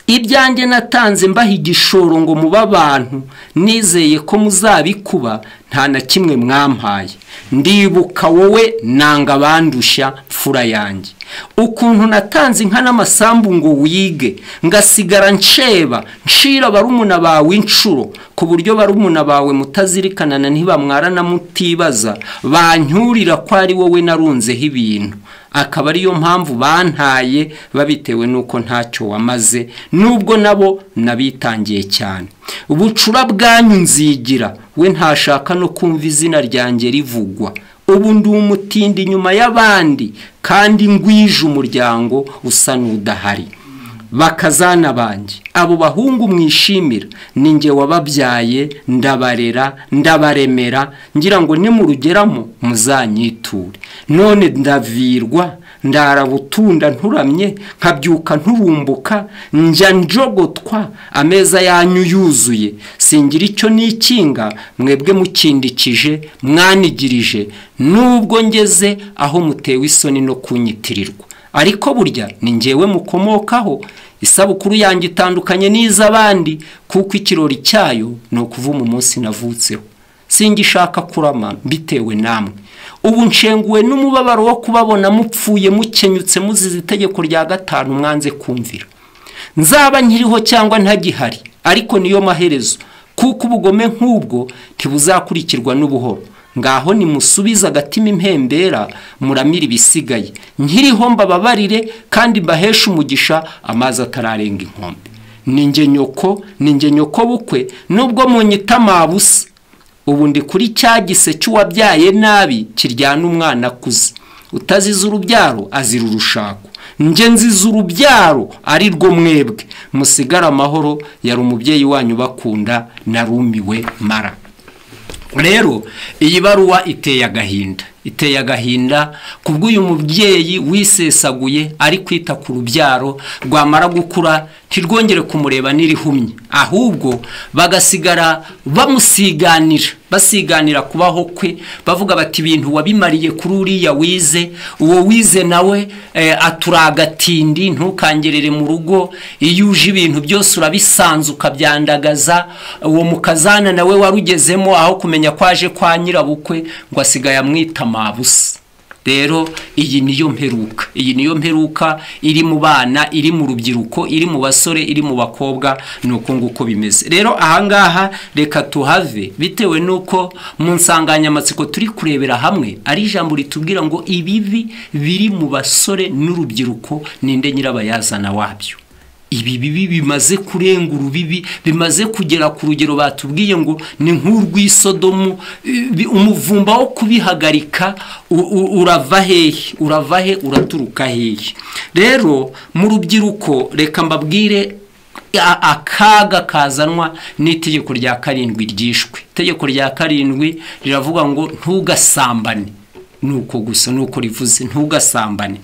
Ibyanjye natanze mbaha igishoro ngo muba abantu, nizeye ko muzabikuba, nta na kimwe mwampaye. Ndibuka wowe nanga bandusha fura yanjye, ukuntu natanze inka n'amasambu ngo wige, ngasigara nceba nshira barumuna bawe inshuro, ku buryo barumuna bawe mutazirikanana ntibamwarana mutibaza, bancyurira ko ari wowe narunzeho ibintu. Akaba ariyo mpamvu bantaye babitewe nuko ntacyo wamaze, nubwo nabo nabitangiye cyane. Ubucura bwanyu nzigira, we ntashaka no kumva izina ryanjye rivugwa. Ubu ndi umutindi nyuma y'abandi, kandi ngwije umuryango usa n'udahari. Bakazana banjye, abo bahungu mwishimira, ninjye wababyaye, ndabarera, ndabaremera, ngira ngo nimurugeramo muzanyiture. None ndavirwa, ndarabutunda nturamye, nkabyuka nturumbuka, njya njogotwa, ameza yanyu yuzuye, singira icyo nikinga, mwebwe mukindikije, mwanigirije, nubwo ngeze aho mutewe isoni no kunyitirirwa. Ariko burya ni ngewe mukomokaho, isabukuru yanjye itandukanye n'iz'abandi, kuko ikirori cyayo ni ukuvuma umunsi navutseho. Singishaka kurama bitewe namwe. Ubu nshenguwe n'umubabaro wo kubabona mupfuye mukenyutse muzize itegeko rya 5 mwanze kumvira. Nzaba nkiriho cyangwa ntagihari, ariko niyo maherezo, kuko ubugome nk'ubwo ntibuzakurikirwa n'ubuhoro. Ngaho nimusubiza agatima impembera, muramira ibisigaye. Nkiriho mbababarire kandi mbahesha umugisha, amazi atararenga inkombe. Ninjye nyoko bukwe, nubwo munyita mabusa. Ubu ndi kuri cyagise cy'uwabyaye nabi kiryana umwana akuze. Utaziza urubyaro azira urushako. Nje nziza urubyaro ari rwo mwebwe. Musigara amahoro, yari umubyeyi wanyu bakunda, narumiwe mara. Rero iyi baruwa iteye agahinda kubw'uyu mubyeyi wisesaguye ari kwita ku rubyaro, rwamara gukura ntirwongere kumureba n'irihumye, ahubwo bagasigara basiganira kubaho kwe, bavuga bati ibintu wabimariye kuri uriya wize, uwo wize nawe aturagatindi, ntukangerere mu rugo, iyo uje ibintu byose urabisanze ukabyandagaza. Uwo mukazana nawe warugezemo aho kumenya kwaje kwa nyirabukwe, ngo asigaye amwita mabusa. Rero iyi niyo mperuka iri mu bana, iri mu rubyiruko, iri mu basore, iri mu bakobwa, nuko nguko bimeze. Rero ahangaha reka tuhave, bitewe nuko mu nsanganyamatsiko turi kurebera hamwe ari ijambo ritubwira ngo ibibi biri mu basore n'urubyiruko ninde nyirabayazana wabyo. Ibi bibi bimaze kurenga urubibi, bimaze kugera ku rugero batubwiye ngo ni nk'urw'isodomu, umuvumba wo kubihagarika urava he uraturuka hehe. Rero mu rubyiruko reka mbabwire akaga kazanwa n'itegeko rya 7 ryishwe. Itegeko rya 7 riravuga ngo ntugasambane. nuko gusa nuko rivuze ntugasambane.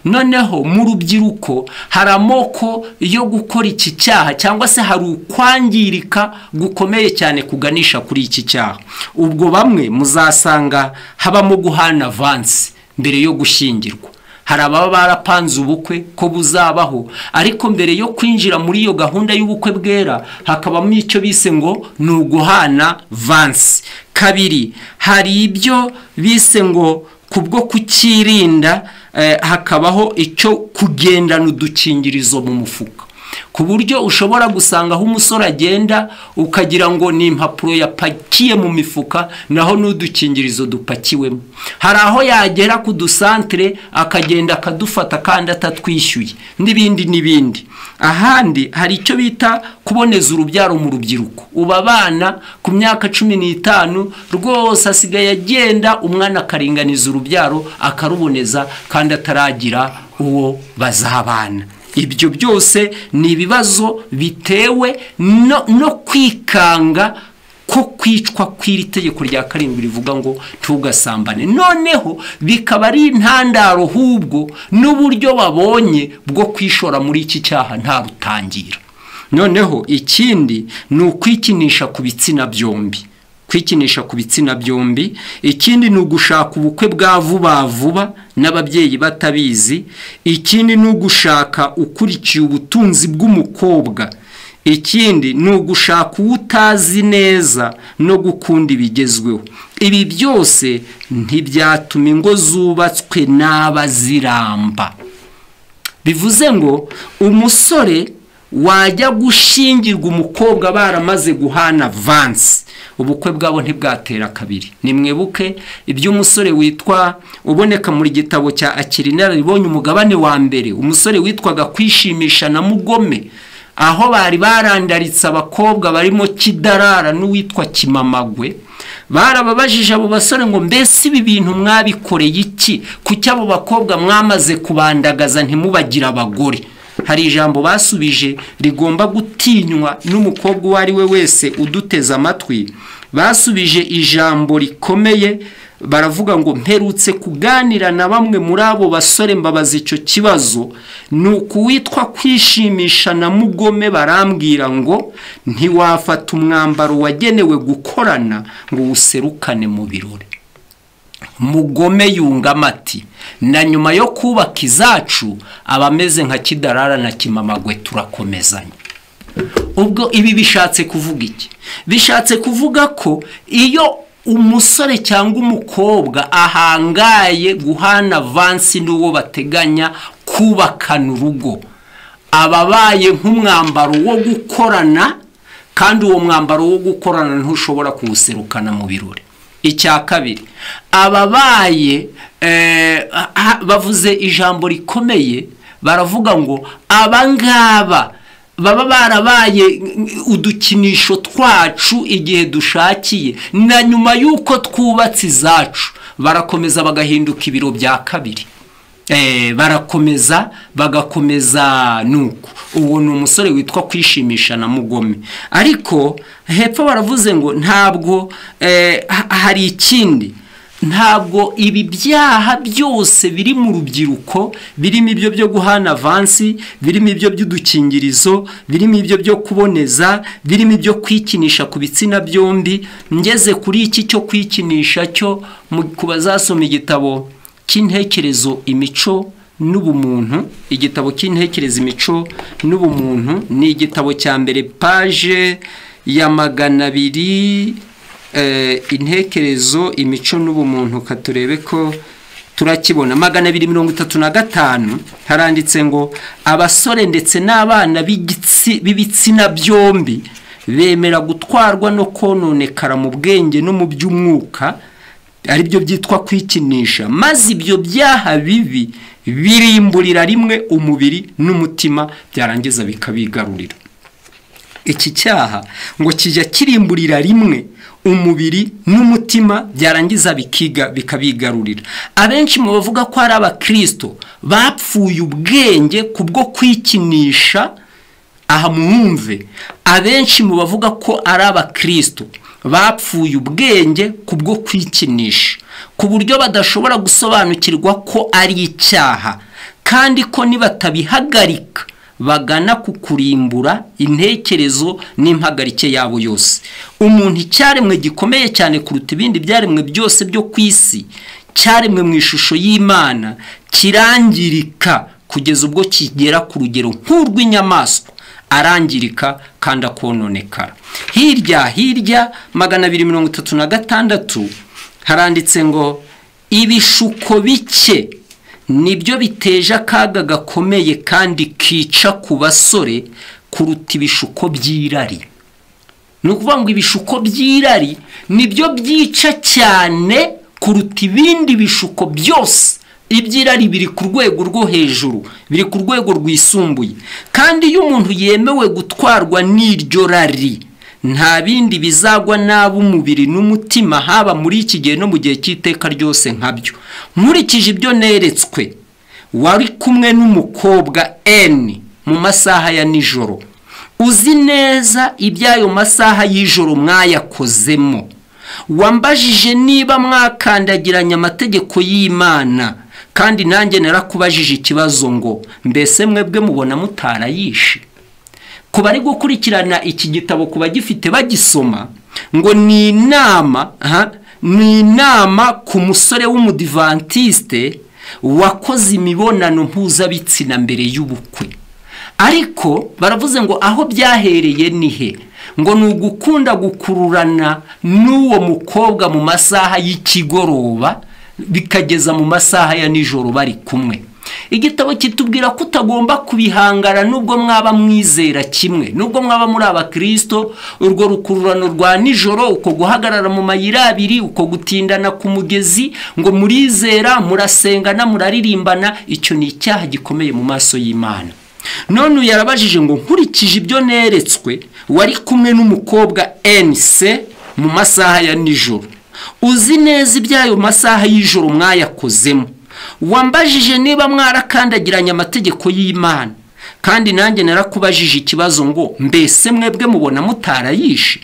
Noneho mu rubyiruko hari amoko yo gukora iki cyaha cyangwa se hari ukwangirika gukomeye cyane kuganisha kuri iki cyaha. Ubwo bamwe muzasanga habamo guhana avance mbere yo gushyingirwa. Hari ababa barapanze ubukwe ko buzabaho, ariko mbere yo kwinjira muri iyo gahunda y'ubukwe bwera hakabamo icyo bise ngo ni uguhana vansi. Kabiri, hari ibyo bise ngo kubwo kukirinda hakabaho icyo kugendana udukingirizo mu mufuka, ku buryo ushobora gusanga aho umusore agenda ukagira ngo ni impapuro yapakiye mu mifuka naho n'udukingirizo dupakiwemo. Hari aho yagera ku dusantere akagenda akadufata kandi atatwishyuye n'ibindi. Ahandi hari icyo bita kuboneza urubyaro mu rubyiruko. Uba abana ku myaka 15 rwose asigaye agenda umwana akaringaniza urubyaro akaruboneza kandi ataragira uwo bazabana. Ibyo byose ni ibibazo bitewe no kwikanga ko kwicwa kw'iri tegeko rya 7 rivuga ngo tugasambane. Noneho bikaba ari intandaro hubwo n'uburyo babonye bwo kwishora muri iki cyaha nta rutangira. Noneho ikindi ni ukwikinisha ku bitsina byombi. Kwikinisha ku bitsina byombi. Ikindi ni ugushaka ubukwe bwa vuba n'ababyeyi batabizi. Ikindi ni ugushaka ukurikiye ubutunzi bw'umukobwa. Ikindi ni ugushaka utazi neza no gukunda ibigezweho. Ibi byose ntibyatuma ingo zubatswe n'abaziramba. Bivuze ngo umusore wajya gushingirwa umukobwa baramaze guhana avance, ubukwe bwabo ntibwatera kabiri. Nimwebuke iby'umusore witwa uboneka muri gitabo cya Akirinara ribonye umugabane wa mbere, umusore witwaga Kwishimisha na Mugome, aho bari barandaritse abakobwa barimo Kidarara n'uwitwa Kimamagwe. Barababajije abo basore ngo mbese ibi bintu mwabikoreye iki, kuki abo bakobwa mwamaze kubandagaza ntimubagira abagore? Hari ijambo basubije rigomba gutinywa n'umukobwa uwo ari we wese uduteze amatwi. Basubije ijambo rikomeye, baravuga ngo mperutse kuganira na bamwe muri abo basore mbabaza icyo kibazo, nuko witwa Kwishimisha na Mugome barambwira ngo ntiwafata umwambaro wagenewe gukorana ngo userukane mu birori. Mugome yungama ati na nyuma yo kubaka izacu abameze nka Kidarara na Kimamagwe turakomezanya. Ubwo ibi bishatse kuvuga iki? Bishatse kuvuga ko iyo umusore cyangwa umukobwa ahangaye guhana avance n'uwo bateganya kubakana urugo, ababaye nk'umwambaro wo gukorana, kandi uwo mwambaro wo gukorana ntushobora kuwuserukana mu birori. Icya kabiri, ababaye bavuze ijambo rikomeye, baravuga ngo abangaba baba barabaye udukinisho twacu igihe dushakiye, na nyuma yuko twubatse izacu barakomeza bagahinduka ibiro bya kabiri. Barakomeza bagakomeza nuko. Uwo ni umusore witwa Kwishimisha na Mugome. Ariko hepfo baravuze ngo ntabwo hari ikindi, ntabwo ibi byaha byose biri mu rubyiruko, birimo ibyo byo guhana avance, birimo ibyo by'udukingirizo, birimo ibyo byo kuboneza, birimo ibyo kwikinisha ku bitsina byombi. Ngeze kuri iki cyo kwikinisha cyo kubazasoma igitabo cy'intekerezo imico n'ubumuntu. Igitabo cy'intekerezo imico n'ubumuntu ni igitabo cya mbere, page ya 200. Intekerezo imico n'ubumuntu, katurebe ko turakibona 235. haranditse ngo abasore ndetse n'abana b'ibitsina byombi bemera gutwarwa no kononekara mu bwenge no mu by'umwuka, ari byo byitwa kwikinisha, maze ibyo byaha bibi birimburira rimwe umubiri n'umutima, byarangiza bikabigarurira. Iki cyaha ngo kijya kirimburira rimwe umubiri n'umutima, byarangiza bikabigarurira. Abenshi mu bavuga ko ari abakristo bapfuye ubwenge kubwo kwikinisha. Aha mwumve, abenshi mu bavuga ko ari abakristo bapfuye ubwenge kubwo kwikinisha ku buryo badashobora gusobanukirwa ko ari icyaha kandi ko nibatabihagarika bagana ku kurimbura intekerezo n'impagarike yabo yose. Umuntu icyaremwe gikomeye cyane kuruta ibindi byaremwe byose byo ku isi, cyaremwe mu ishusho y'Imana, kirangirika kugeza ubwo kigera ku rugero nk'urw'inyamaswa, arangirika kandi akononekara. Hirya 236 haranditse ngo ibishuko bike nibyo biteje akaga gakomeye kandi kica ku basore kuruta ibishuko by'irari. Ni ukuvuga ngo ibishuko by'irari nibyo byica cyane kuruta ibindi bishuko byose. Iby'irari biri ku rwego rwo hejuru, biri ku rwego rwisumbuye, kandi iyo umuntu yemewe gutwarwa n'iryo rari, nta bindi bizagwa nabi umubiri n'umutima, haba muri iki gihe no mu gihe cy'iteka ryose nkabyo. Nkurikije ibyo neretswe, wari kumwe n'umukobwa N mu masaha ya nijoro, uzi neza iby'ayo masaha y'ijoro mwayakozemo, wambajije niba mwakandagiranye amategeko y'Imana, kandi nanjye narakubajije ikibazo ngo mbese mwebwe mubona mutarayishe. Kuba ari gukurikirana iki gitabo, kuba gifite bagisoma, ngo ni inama ku musore w'umudivantiste wakoze imibonano mpuzabitsina mbere y'ubukwe. Ariko baravuze ngo aho byahereye ni he? Ngo ni ugukunda gukururana n'uwo mukobwa mu masaha y'ikigoroba bikageza mu masaha ya nijoro bari kumwe. Igitabo kitubwira ko utagomba kubihangara nubwo mwaba mwizera kimwe, nubwo mwaba muri abakristo. Urwo rukururano rwa nijoro, uko guhagarara mu mayira abiri, uko gutindana ku mugezi, ngo murizera, murasengana, muraririmbana, icyo ni icyaha gikomeye mu maso y'Imana. None yarabajije ngo nkurikije ibyo neretswe, wari kumwe n'umukobwa NC mu masaha ya nijoro, uzi neza iby'ayo masaha y'ijoro mwayakozemo, wambajije niba mwarakandagiranye amategeko y'Imana, kandi nanjye narakubajije ikibazo ngo mbese mwebwe mubona mutarayishe.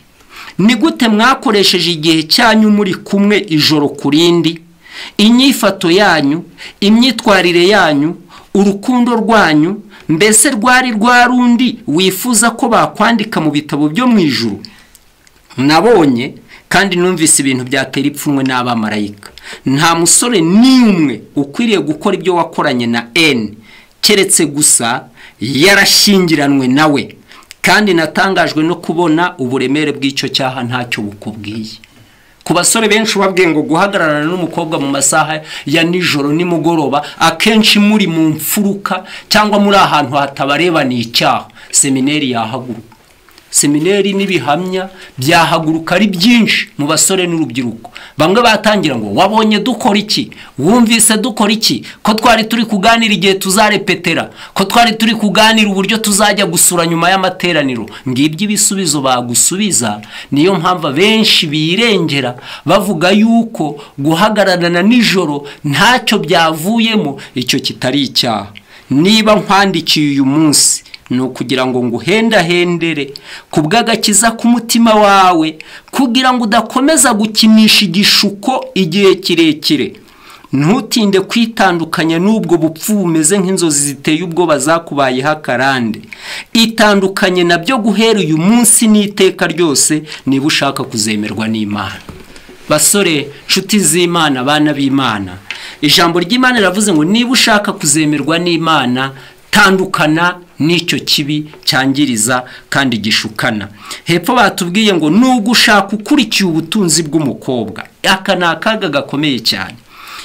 Ni gute mwakoresheje igihe cyanyu muri kumwe ijoro kurindi? Inyifato yanyu, imyitwarire yanyu, urukundo rwanyu, mbese rwari rwarundi wifuza ko bakwandika mu bitabo byo mu ijuru? Nabonye kandi numvise ibintu byatera ipfunwe n'abamarayika. Nta musore n'umwe ukwiriye gukora ibyo wakoranye na N, keretse gusa yarashyingiranwe nawe. Kandi natangajwe no kubona uburemere bw'icyo cyaha ntacyo bukubwiye. Ku basore benshi babwiye ngo guhagararana n'umukobwa mu masaha ya nijoro nimugoroba, akenshi muri mu mfuruka cyangwa muri ahantu hatabareba ni icyaha, seminari yahaguruka. Seminari n'ibihamya byahaguruka ari byinshi mu basore n'urubyiruko. Bamwe batangira ngo wabonye dukora iki, wumvise dukora iki, ko twari turi kuganira igihe tuzarepetera, ko twari turi kuganira uburyo tuzajya gusura nyuma y'amateraniro. Ngibyo ibisubizo bagusubiza. Niyo mpamvu benshi birengera bavuga yuko guhagararana nijoro ntacyo byavuyemo, icyo kitari icyaha. Niba nkwandikiye uyu munsi, ni ukugira ngo nguhendahendere ku bw'agakiza k'umutima wawe, kugira ngo udakomeza gukinisha igishuko igihe kirekire. Ntutinde kwitandukanya n'ubwo bupfu bumeze nk'inzozi ziteye ubwoba zakubayeho akarande. Itandukanye nabyo guhera uyu munsi n'iteka ryose, niba ushaka kuzemerwa n'Imana. Basore, nshuti z'Imana, abana b'Imana, ijambo ry'Imana riravuze ngo niba ushaka kuzemerwa n'Imana, tandukana n'icyo kibi cyangiriza kandi gishukana. Hepfo batubwiye ngo nubwo ushaka ukurikiye ubutunzi bw'umukobwa, aka ni akaga gakomeye cyane.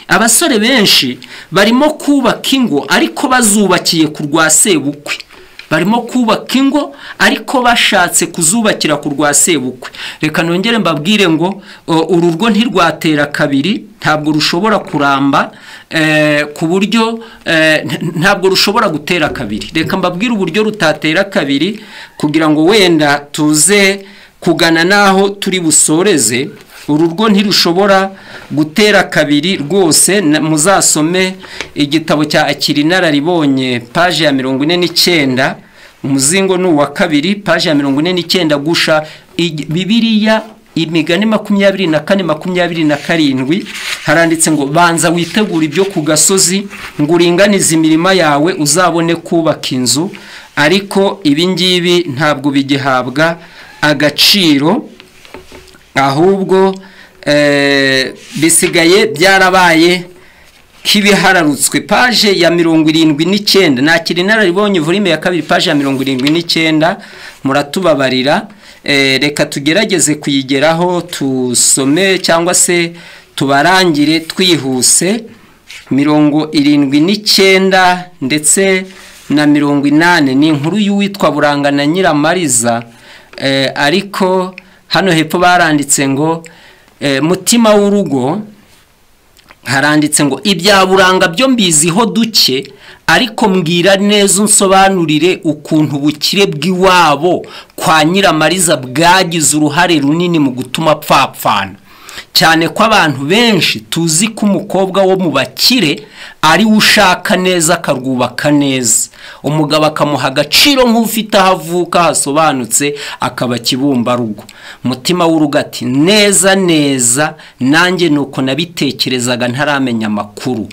Abasore benshi barimo kubaka ingo ariko bazubakiye ku rwa sebukwe. Barimo kubaka ingo ariko bashatse kuzubakira ku rwa sebukwe. Reka nongere mbabwire ngo urugo ntirwatera kabiri, ntabwo rushobora kuramba, ku buryo ntabwo rushobora gutera kabiri. Reka mbabwire uburyo rutatera kabiri kugira ngo wenda tuze kugana naho turi busoreze. Urugo ntirushobora gutera kabiri rwose. Muzasome igitabo cya Akiri Inararibonye page ya 49, umuzingo ni uwa kabiri, page ya 49 gusha. Bibiliya Imigani 24:27 haranditse ngo banza witegura ibyo ku gasozi ngo uringanize imirima yawe uzabone kubaka inzu, ariko ibingibi ntabwo bigihabwa agaciro, ahubwo bisigaye byarabaye kibihararutswe. Page ya 79 nakiri nararibonye volume ya 2 page ya 79 muratubabarira. Reka tugerageze kuyigeraho tusome cyangwa se tubarangire twihuse. 79 ndetse na 80 ni inkuru y'uwitwa Buranga na Nyiramariza, ariko hano hepfo baranditse ngo mutima w'urugo, haranditse ngo ibya Buranga byo mbiziho duke, ariko mbwira neza unsobanurire ukuntu ubukire bw'iwabo kwa Nyiramariza bwagize uruhare runini mu gutuma apfapfana, cyane ko abantu benshi tuzi ko umukobwa wo mu bakire ari ushaka neza akarwubaka neza, umugabo akamuha agaciro nk'ufite ahavuka hasobanutse akaba kibumba rugo. Mutima w'urugo ati neza neza nanjye nuko nabitekerezaga ntaramenya amakuru,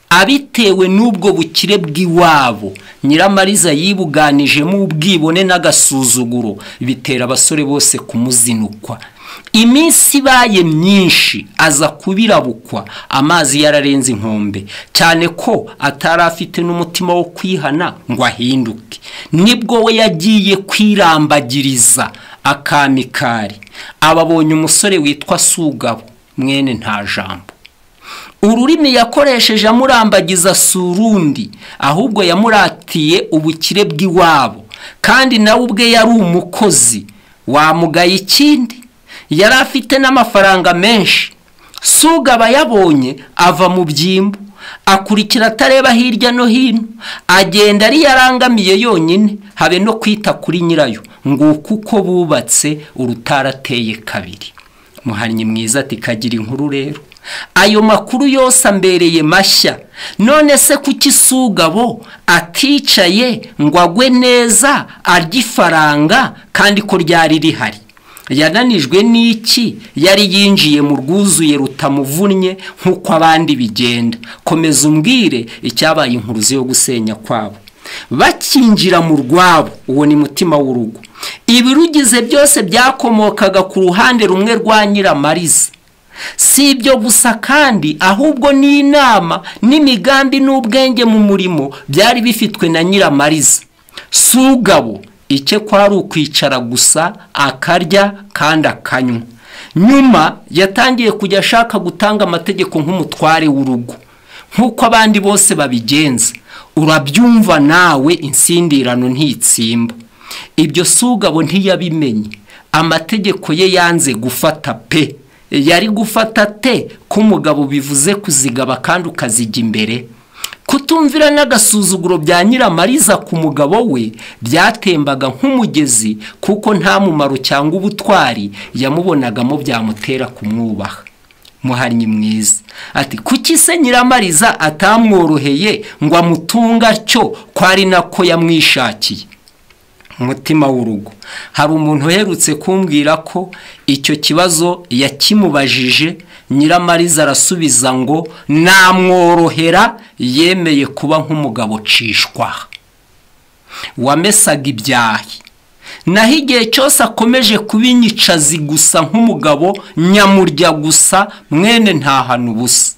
abitewe n'ubwo bukire bw'iwabo Nyiramariza yibuganijemo ubwibone n'agasuzuguro, bitera abasore bose kumuzinukwa. Iminsi baye myinshi aza kubirabukwa, amazi yararenze inkombe, cyane ko atarafite n'umutima wo kwihana ngo ahinduke. Nibwo we yagiye kwirambagiriza akamikari, ababonye umusore witwa Sugabo mwene Ntajambo. Ururimi yakoresheje amurambagiza surundi, ahubwo yamuratiye ubukire bw'iwabo, kandi nawe ubwe yari umukozi. Wamugaye ikindi, yari afite n'amafaranga menshi. Sugabo yabonye ava mu byimbo, akurikira atareba hirya no hino, agenda ari yarangamiye yonyine, habe no kwita kuri nyirayo, nguko uko bubatse urutarateye kabiri. Muhannyi mwiza ati kagira inkuru rero, ayo makuru yose ambereye mashya, none se kuki Sugabo aticaye ngo agwe neza arya ifaranga kandi ko ryari rihari? Yananijwe n'iki yari yinjiye mu rwuzuye rutamuvunnye nk'uko abandi bigenda? Komeza umbwire icyabaye inkuruzi yo gusenya kwabo. Bakinjira mu rwabo, uwo ni mutima w'urugo. Ibirugize byose byakomokaga ku ruhande rumwe rwa Nyiramariza. Si ibyo gusa kandi, ahubwo ni inama n'imigambi n'ubwenge mu murimo byari bifitwe na Nyiramariza. Sugabo icye kwari ukwicara gusa akarya kandi akanywa. Nyuma yatangiye kujya ashaka gutanga amategeko nk'umutware w'urugo, nk'uko abandi bose babigenza. Urabyumva nawe, insindirano ntitsimba. Ibyo Sugabo ntiyabimenye, amategeko ye yanze gufata pe. Yari gufata te ko umugabo bivuze kuzigaba kandi ukazijya imbere? Kutumvira n'agasuzuguro bya Nyiramariza ku mugabo we byatembaga nk'umugezi, kuko nta mumaro cyangwa ubutwari yamubonagamo byamutera kumwubaha. Muhannyi mwiza ati kuki se Nyiramariza atamworoheye ngo amutunga atyo, kwari nako yamwishakiye? Mutima w'urugo, hari umuntu uherutse kumbwira ko icyo kibazo yakimubajije, Nyiramariza arasubiza ngo namworohera, yemeye kuba nk'umugabo cishwa wamesaga ibyahi. Naho igihe cyose akomeje kubinyicazi gusa nk'umugabo nyamurya gusa mwene Ntahana ubusa,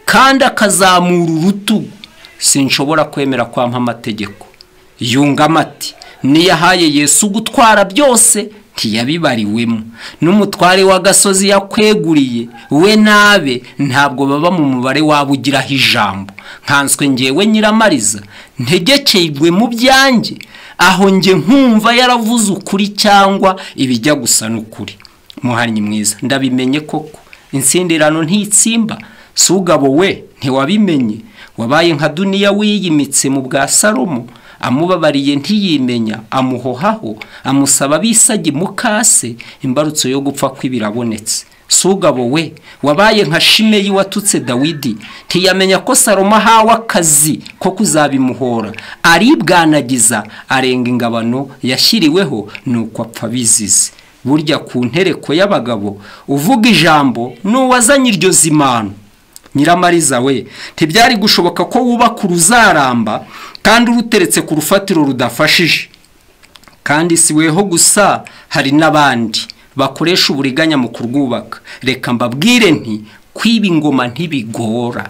kandi akazamura urutugu, sinshobora kwemera kwampa amategeko. Yungamo ati niyahaye Yesu gutwara byose ntiyabibariwemo, n'umutware w'agasozi yakweguriye we nabe ntabwo baba mu mubare wabugiraho ijambo. Nkanswe ngewe Nyiramariza ntegekejwe mu byanjye, aho nge nkumva yaravuze ukuri cyangwa ibijya gusa n'ukuri. Muhannyi mwiza ndabimenye koko, insindirano ntitsimba. Sugabo we ntiwabimenye, wabaye nka Duniya wiyimitse mu bwa Salomo, amubabariye ntiyimenya, amuhohaho, amusaba bisagi mukase, imbarutso yo gupfa kw'ibirabonetse. Sugabo we wabaye nka Shimeyi watutse Dawidi, ntiyamenya ko Salomo ahawe akazi ko kuzabimuhora, aribwanagiza arenga ingabano yashyiriweho, nuko apfa bizize. burya ku ntereko y'abagabo uvuga ijambo n'uwazanye iryo zimano. Nyiramariza we, ntibyari gushoboka ko wubaka uruzaramba kandi uruteretse ku rufatiro rudafashije. Kandi si weho gusa, hari n'abandi bakoresha uburiganya mu kurwubaka. Reka mbabwire nti kwiba ingoma ntibigora,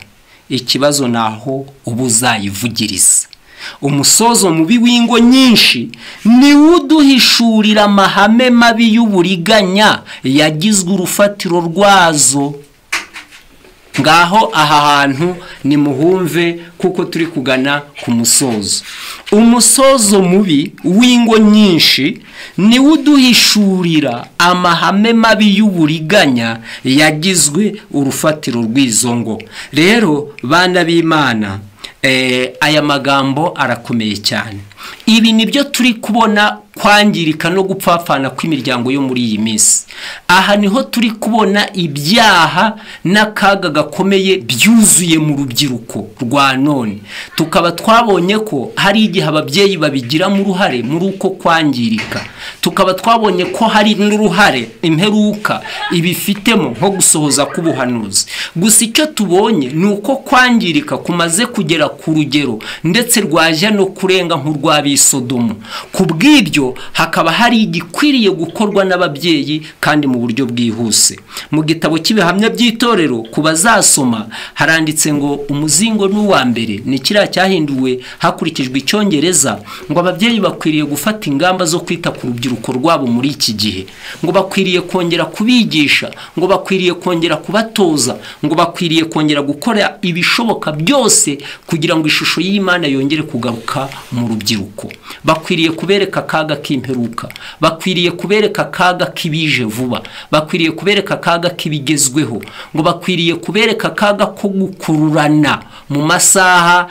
ikibazo naho uba uzayivugiriza. Umusozo mubi w'ingo nyinshi ni uduhishurira amahame mabi y'uburiganya yagizwe urufatiro rwazo. Ngaho aha hantu ni muhumve kuko turi kugana ku musozo. Umusozo mubi w'ingo nyinshi ni uduhishurira amahame mabi y'uburiganya yagizwe urufatiro rw'izo ngo. Rero bana b'Imana, aya magambo arakomeye cyane. Ibi nibyo turi kubona kwangirika no gupfapfana kw'imiryango yo muri iyi minsi. Aha niho turi kubona ibyaha n'akaga gakomeye byuzuye mu rubyiruko rwa none. Tukaba twabonye ko hari igihe ababyeyi babigiramo uruhare muri uko kwangirika. Tukaba twabonye ko hari n'uruhare imperuka ibifitemo nko gusohoza k'ubuhanuzi. Gusa icyo tubonye ni uko kwangirika kumaze kugera ku rugero ndetse rwaje no kurenga nk'urw'Abisodomu. Kubw'ibyo hakaba hari igikwiriye gukorwa n'ababyeyi kandi mu buryo bwihuse. Mu gitabo cy'ibihamya by'itorero ku bazasoma haranditse ngo umuzingo n'uwa mbere ni kiriya cyahinduwe hakurikijwe Icyongereza, ngo ababyeyi bakwiriye gufata ingamba zo kwita ku rubyiruko rwabo muri iki gihe, ngo bakwiriye kongera kubigisha, ngo bakwiriye kongera kubatoza, ngo bakwiriye kongera gukora ibishoboka byose kugira ngo ishusho y'Imana yongere kugaruka mu rubyiruko. Bakwiriye kubereka akaga k'imperuka, bakwiriye kubereka akaga k'ibije vuba, bakwiriye kubereka akaga k'ibigezweho, ngo bakwiriye kubereka akaga ko gukururana mu masaha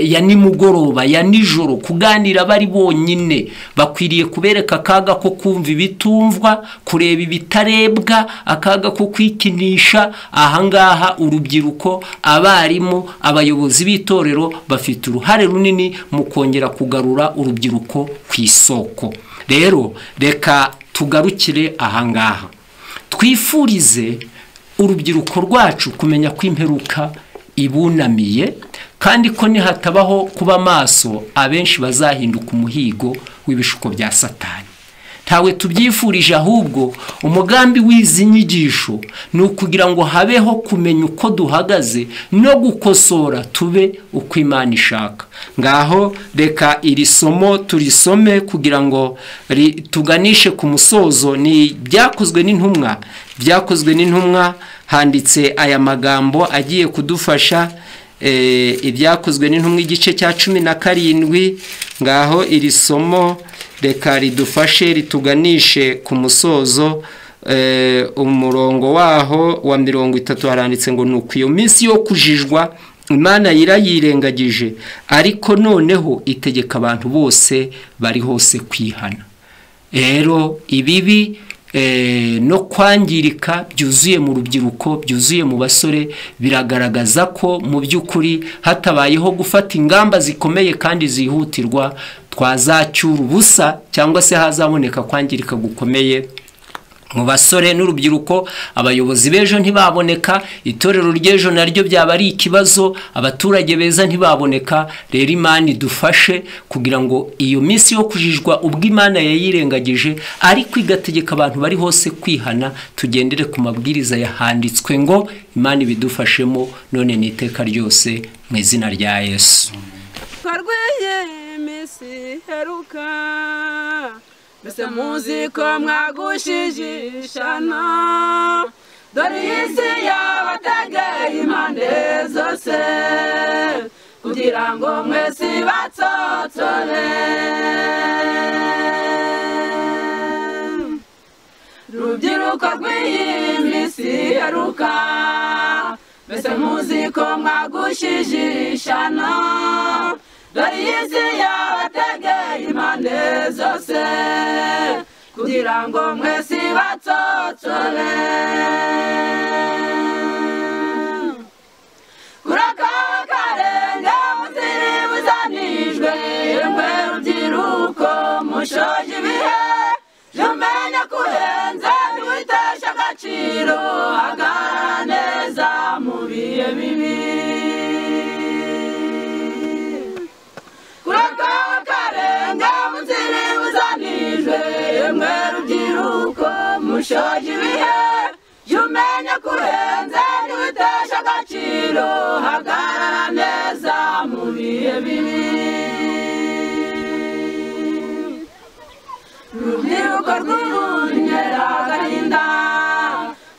ya nimugoroba, ya nijoro, kuganira bari bonyine. Bakwiriye kubereka akaga ko kumva ibitumvwa, kureba ibitarebwa, akaga ko kwikinisha. Ahangaha urubyiruko, abarimu, abayobozi b'itorero bafite uruhare runini mu kongera kugarura urubyiruko ku isoko. Rero reka tugarukire ahangaha, twifurize urubyiruko rwacu kumenya ko imperuka ibunamiye, kandi ko nihatabaho kuba maso abenshi bazahinduka umuhigo w'ibishuko bya Satani. Ntawe tubyifurije, ahubwo umugambi w'izi nyigisho ni ukugira ngo habeho kumenya uko duhagaze no gukosora tube uko Imana ishaka. Ngaho reka iri somo turisome kugira ngo tuganishe ku musozo. Ni byakozwe n'intumwa, byakozwe n'intumwa, handitse aya magambo agiye kudufasha. Ibyakozwe n'intumwa igice cya 17. Ngaho iri somo reka ridufashe rituganishe ku musozo. Umurongo waho wa 30 haranditse ngo nuko iyo minsi yo kujijwa Imana yirayirengagije, ariko noneho itegeka abantu bose bari hose kwihana. Rero ibibi no kwangirika byuzuye mu rubyiruko, byuzuye mu basore, biragaragaza ko mu by'ukuri hatabayeho gufata ingamba zikomeye kandi zihutirwa twazacyura ubusa, cyangwa se hazaboneka kwangirika gukomeye mu basore n'urubyiruko. Abayobozi b'ejo ntibaboneka, itorero ry'ejo naryo byaba ari ikibazo, abaturage beza ntibaboneka. Rero Imana idufashe kugira ngo iyo minsi yo kujijwa ubwo Imana yayirengagije ariko igategeka abantu bari hose kwihana, tugendere ku mabwiriza yahanditswe ngo Imana ibidufashemo none n'iteka ryose mu izina rya Yesu. Mbese muzi ko mwagushijishana, dore isi yabategeye impande zose, kugira ngo mwese batsotore. Rubyiruko rw'iyi minsi iheruka, mbese muzi ko mwagushijishana, dore isi yabategeye impande zose, kugira ngo mwese batsotore. Kurakawa karenge muziri buzanijwe, yemwe rubyiruko mushoje ibihe, jumenya kuhera agaciro hagarara neza mu bihe bibi kureka akarenge mu nzira ibuzanijwe yemwe rubyiruko mushoje ibihe jya umenya kurenze ntiwiteshe agaciro hagarara neza mu bihe bibi rubyiruko rw'urunyera agahinda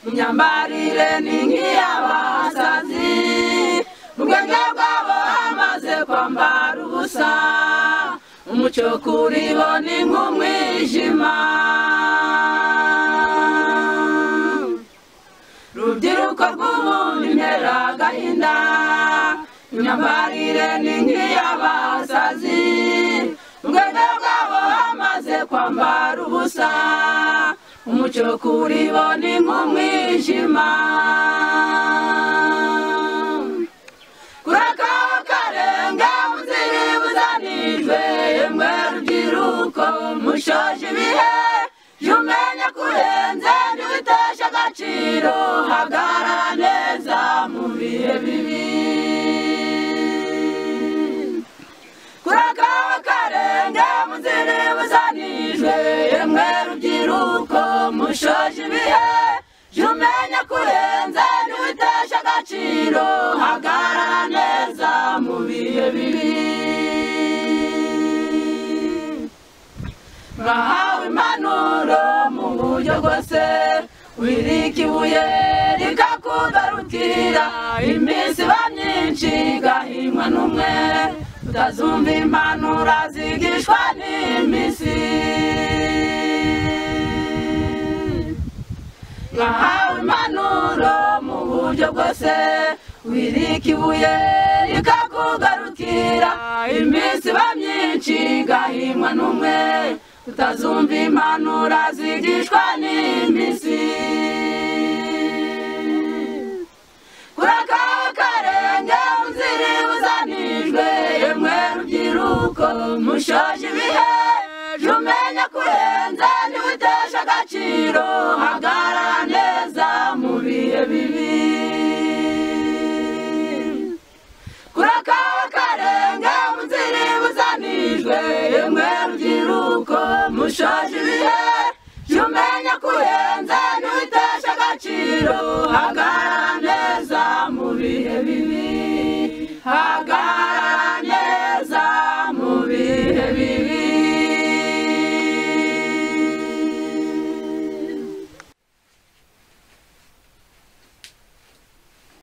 imyambarire ni nk'iy'abasazi ubwenge bwabo hamaze kwambara ubusa umucyo kuri bo ni nk'umwijima rubyiruko rw'ubundi ntera agahinda imyambarire ni nk'iy'abasazi ubwenge bwabo hamaze kwambara ubusa umucyo kuri bo ni nk'umwijima kureka akarenge mu nzira ibuzanijwe yemwe rubyiruko mushoje ibihe jya umenya kurenze ntiwiteshe agaciro hagarara neza mu bihe bibi kureka akarenge mu nzira ibuzanijwe yemwe rubyiruko mushoje ibihe jya umenya kurenze ntiwiteshe agaciro hagarara neza mu bihe bibi mwahawe impanuro mu buryo bwose wirika ibuye rikakugarukira iminsi iba myinshi igahimwa n'umwe utazumva impanuro zigishwa n'iminsi mwahawe impanuro mu buryo bwose wirika ibuye rikakugarukira iminsi iba myinshi igahimwa n'umwe utazumva impanuro zigishwa n'iminsi kureka akarenge mu nzira ibuzanijwe yemwe rubyiruko mushoje ibihe jya umenya kurenza ntiwiteshe agaciro hagarara neza mu bihe bibi kureka akarenge mu nzira ibuzanijwe yemwe rubyiruko mushoje ibihe jya umenya kurenza ntiwiteshe agaciro hagarara neza mu bihe bibi